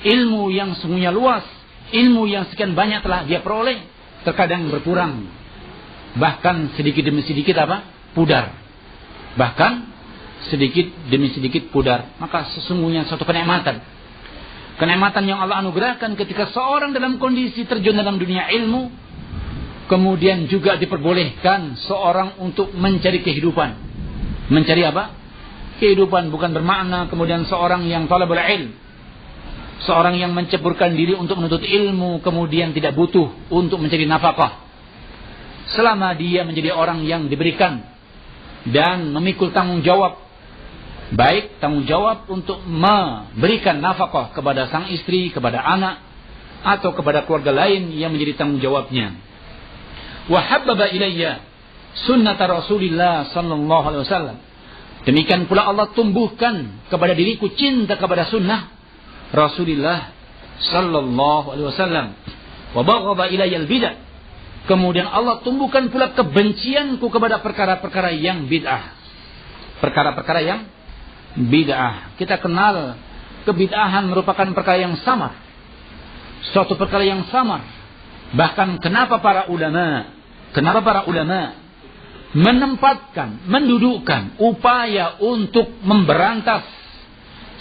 ilmu yang sungguhnya luas, ilmu yang sekian banyak telah dia peroleh, terkadang berkurang. Bahkan sedikit demi sedikit apa? Pudar. Bahkan sedikit demi sedikit pudar. Maka sesungguhnya suatu kenikmatan yang Allah anugerahkan ketika seorang dalam kondisi terjun dalam dunia ilmu, kemudian juga diperbolehkan seorang untuk mencari kehidupan. Mencari apa? Kehidupan bukan bermakna kemudian seorang yang talabul ilm, seorang yang menceburkan diri untuk menuntut ilmu kemudian tidak butuh untuk mencari nafkah. Selama dia menjadi orang yang diberikan dan memikul tanggung jawab, baik tanggung jawab untuk memberikan nafkah kepada sang istri, kepada anak, atau kepada keluarga lain yang menjadi tanggung jawabnya. Wa habbaba ilayya sunnata Rasulillah sallallahu alaihi wasallam. Demikian pula Allah tumbuhkan kepada diriku cinta kepada sunnah Rasulullah sallallahu alaihi wasallam. Wa baghadha ilayya al-bid'ah. Kemudian Allah tumbuhkan pula kebencianku kepada perkara-perkara yang bid'ah. Perkara-perkara yang bid'ah. Kita kenal kebid'ahan merupakan perkara yang samar. Suatu perkara yang samar. Bahkan kenapa para ulama menempatkan, mendudukkan upaya untuk memberantas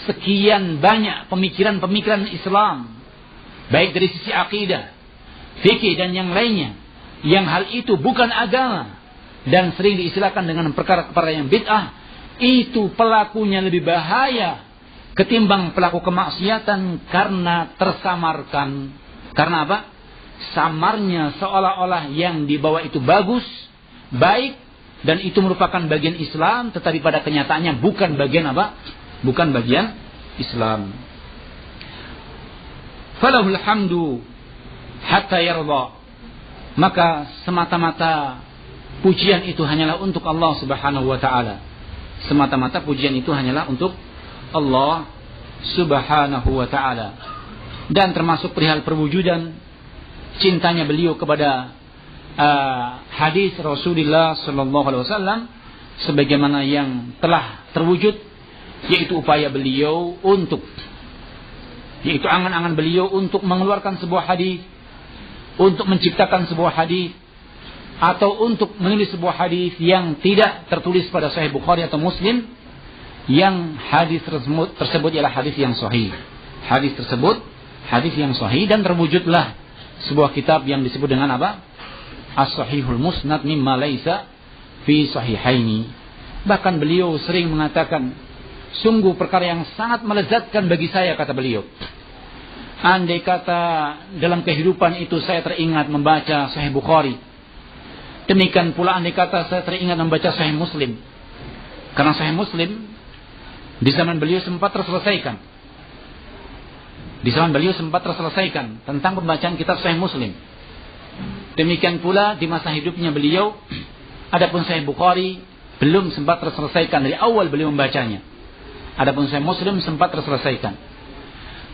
sekian banyak pemikiran-pemikiran Islam, baik dari sisi akidah, fikih dan yang lainnya, yang hal itu bukan agama dan sering diistilahkan dengan perkara-perkara yang bid'ah, itu pelakunya lebih bahaya ketimbang pelaku kemaksiatan karena tersamarkan. Karena apa? Samarnya seolah-olah yang dibawa itu bagus, baik, dan itu merupakan bagian Islam, tetapi pada kenyataannya bukan bagian apa? Bukan bagian Islam. Falahul hamdu hatta yarda. Maka semata-mata pujian itu hanyalah untuk Allah Subhanahu wa taala. Semata-mata pujian itu hanyalah untuk Allah Subhanahu wa taala. Dan termasuk perihal perwujudan cintanya beliau kepada hadis Rasulullah sallallahu alaihi wasallam sebagaimana yang telah terwujud, yaitu upaya beliau untuk, yaitu angan-angan beliau untuk mengeluarkan sebuah hadis, untuk menciptakan sebuah hadis, atau untuk menulis sebuah hadis yang tidak tertulis pada Sahih Bukhari atau Muslim, yang hadis tersebut ialah hadis yang sahih. Hadis tersebut hadis yang sahih, dan terwujudlah sebuah kitab yang disebut dengan apa? As-Sahihul Musnad mimma laisa fi sahihaini. Bahkan beliau sering mengatakan, sungguh perkara yang sangat melezatkan bagi saya, kata beliau, andai kata dalam kehidupan itu saya teringat membaca Sahih Bukhari, demikian pula andai kata saya teringat membaca Sahih Muslim. Karena Sahih Muslim di zaman beliau sempat terselesaikan. Di zaman beliau sempat terselesaikan tentang pembacaan kitab Sahih Muslim. Demikian pula di masa hidupnya beliau, adapun Sahih Bukhari belum sempat terselesaikan dari awal beliau membacanya. Adapun Sahih Muslim sempat terselesaikan.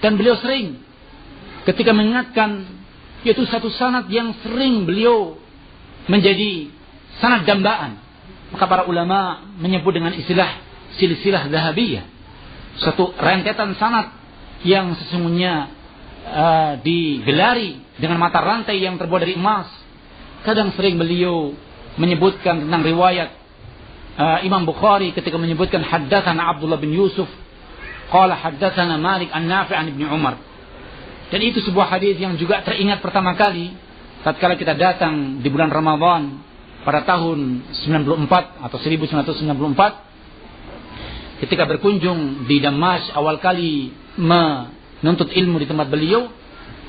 Dan beliau sering ketika mengingatkan, yaitu satu sanad yang sering beliau menjadi sanad dambaan. Maka para ulama menyebut dengan istilah silsilah dhahabiyah, suatu rentetan sanad yang sesungguhnya digelari dengan mata rantai yang terbuat dari emas. Kadang sering beliau menyebutkan tentang riwayat Imam Bukhari ketika menyebutkan haddatsana Abdullah bin Yusuf qala haddatsana Malik an Nafi' an Ibnu Umar. Dan itu sebuah hadis yang juga teringat pertama kali tatkala kita datang di bulan Ramadan pada tahun 94 atau 1994 ketika berkunjung di Damaskus awal kali menuntut ilmu di tempat beliau.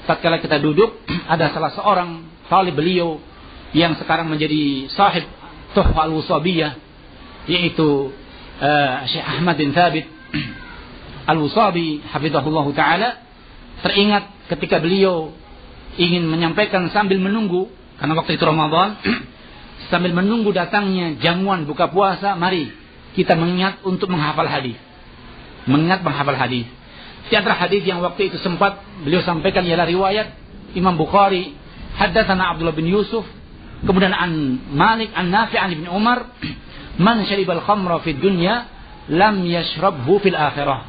Tatkala kita duduk, ada salah seorang talib beliau yang sekarang menjadi sahib Tuhfah Al-Wusabiyah, yaitu Syekh Ahmad bin Thabit Al-Wusabi hafizahullah taala. Teringat ketika beliau ingin menyampaikan sambil menunggu, karena waktu itu Ramadan, sambil menunggu datangnya jamuan buka puasa, mari kita mengingat untuk menghafal hadis. Mengingat menghafal hadis. Di antara hadis yang waktu itu sempat beliau sampaikan ialah riwayat Imam Bukhari, haddatsana Abdullah bin Yusuf, kemudian an Malik an Nafi' an Ibnu Umar, man syaribal khamra fid dunya lam yashrabhu fil akhirah.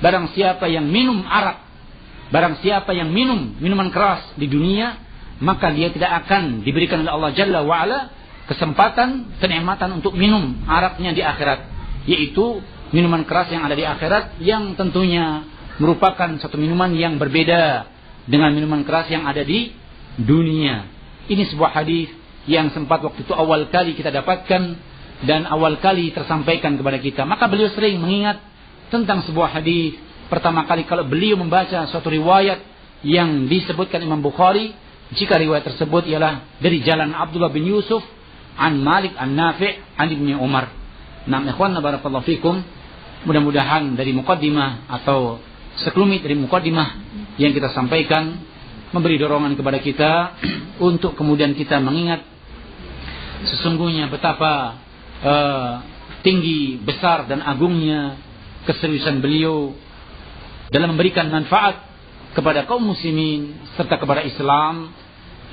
Barang siapa yang minum arak, barang siapa yang minum minuman keras di dunia, maka dia tidak akan diberikan oleh Allah Jalla wa Ala kesempatan, kenikmatan untuk minum araknya di akhirat, yaitu minuman keras yang ada di akhirat, yang tentunya merupakan satu minuman yang berbeda dengan minuman keras yang ada di dunia. Ini sebuah hadis yang sempat waktu itu awal kali kita dapatkan dan awal kali tersampaikan kepada kita. Maka beliau sering mengingat tentang sebuah hadis. Pertama kali kalau beliau membaca suatu riwayat yang disebutkan Imam Bukhari, jika riwayat tersebut ialah dari jalan Abdullah bin Yusuf an Malik an Nafi' an Ibnu Umar. Nah, ikhwan barakallahu fikum, mudah-mudahan dari muqaddimah atau sekelumit dari muqaddimah yang kita sampaikan memberi dorongan kepada kita untuk kemudian kita mengingat sesungguhnya betapa tinggi, besar dan agungnya keseriusan beliau dalam memberikan manfaat kepada kaum muslimin serta kepada Islam.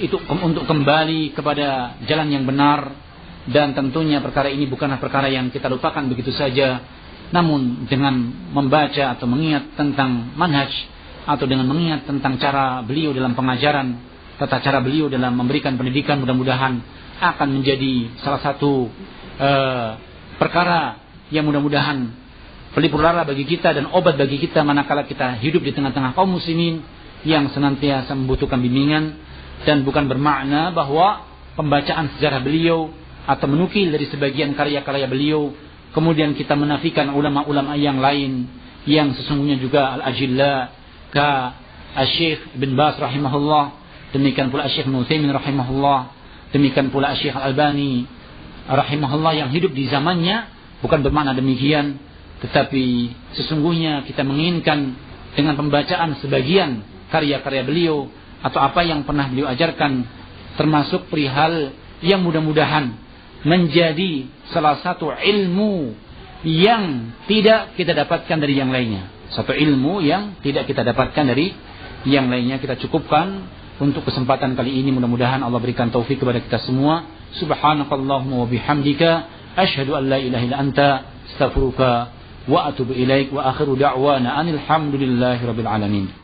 itu untuk kembali kepada jalan yang benar. Dan tentunya perkara ini bukanlah perkara yang kita lupakan begitu saja, namun dengan membaca atau mengingat tentang manhaj, atau dengan mengingat tentang cara beliau dalam pengajaran, tata cara beliau dalam memberikan pendidikan, mudah-mudahan akan menjadi salah satu perkara yang mudah-mudahan pelipur lara bagi kita dan obat bagi kita manakala kita hidup di tengah-tengah kaum muslimin yang senantiasa membutuhkan bimbingan. Dan bukan bermakna bahwa pembacaan sejarah beliau atau menukil dari sebagian karya-karya beliau kemudian kita menafikan ulama-ulama yang lain yang sesungguhnya juga al-ajilla ka Syekh Ibn Baz rahimahullah, demikian pula Syekh Ibnu Utsaimin rahimahullah, demikian pula Syekh Al-Albani rahimahullah yang hidup di zamannya. Bukan bermakna demikian, tetapi sesungguhnya kita menginginkan dengan pembacaan sebagian karya-karya beliau atau apa yang pernah beliau ajarkan, termasuk perihal yang mudah-mudahan menjadi salah satu ilmu yang tidak kita dapatkan dari yang lainnya. Satu ilmu yang tidak kita dapatkan dari yang lainnya. Kita cukupkan untuk kesempatan kali ini. Mudah-mudahan Allah berikan taufik kepada kita semua. Subhanakallahumma wa bihamdika asyhadu an la ilaha illa anta astaghfiruka wa atubu ilaik wa akhiru da'wana anil hamdulillahi rabbil alamin.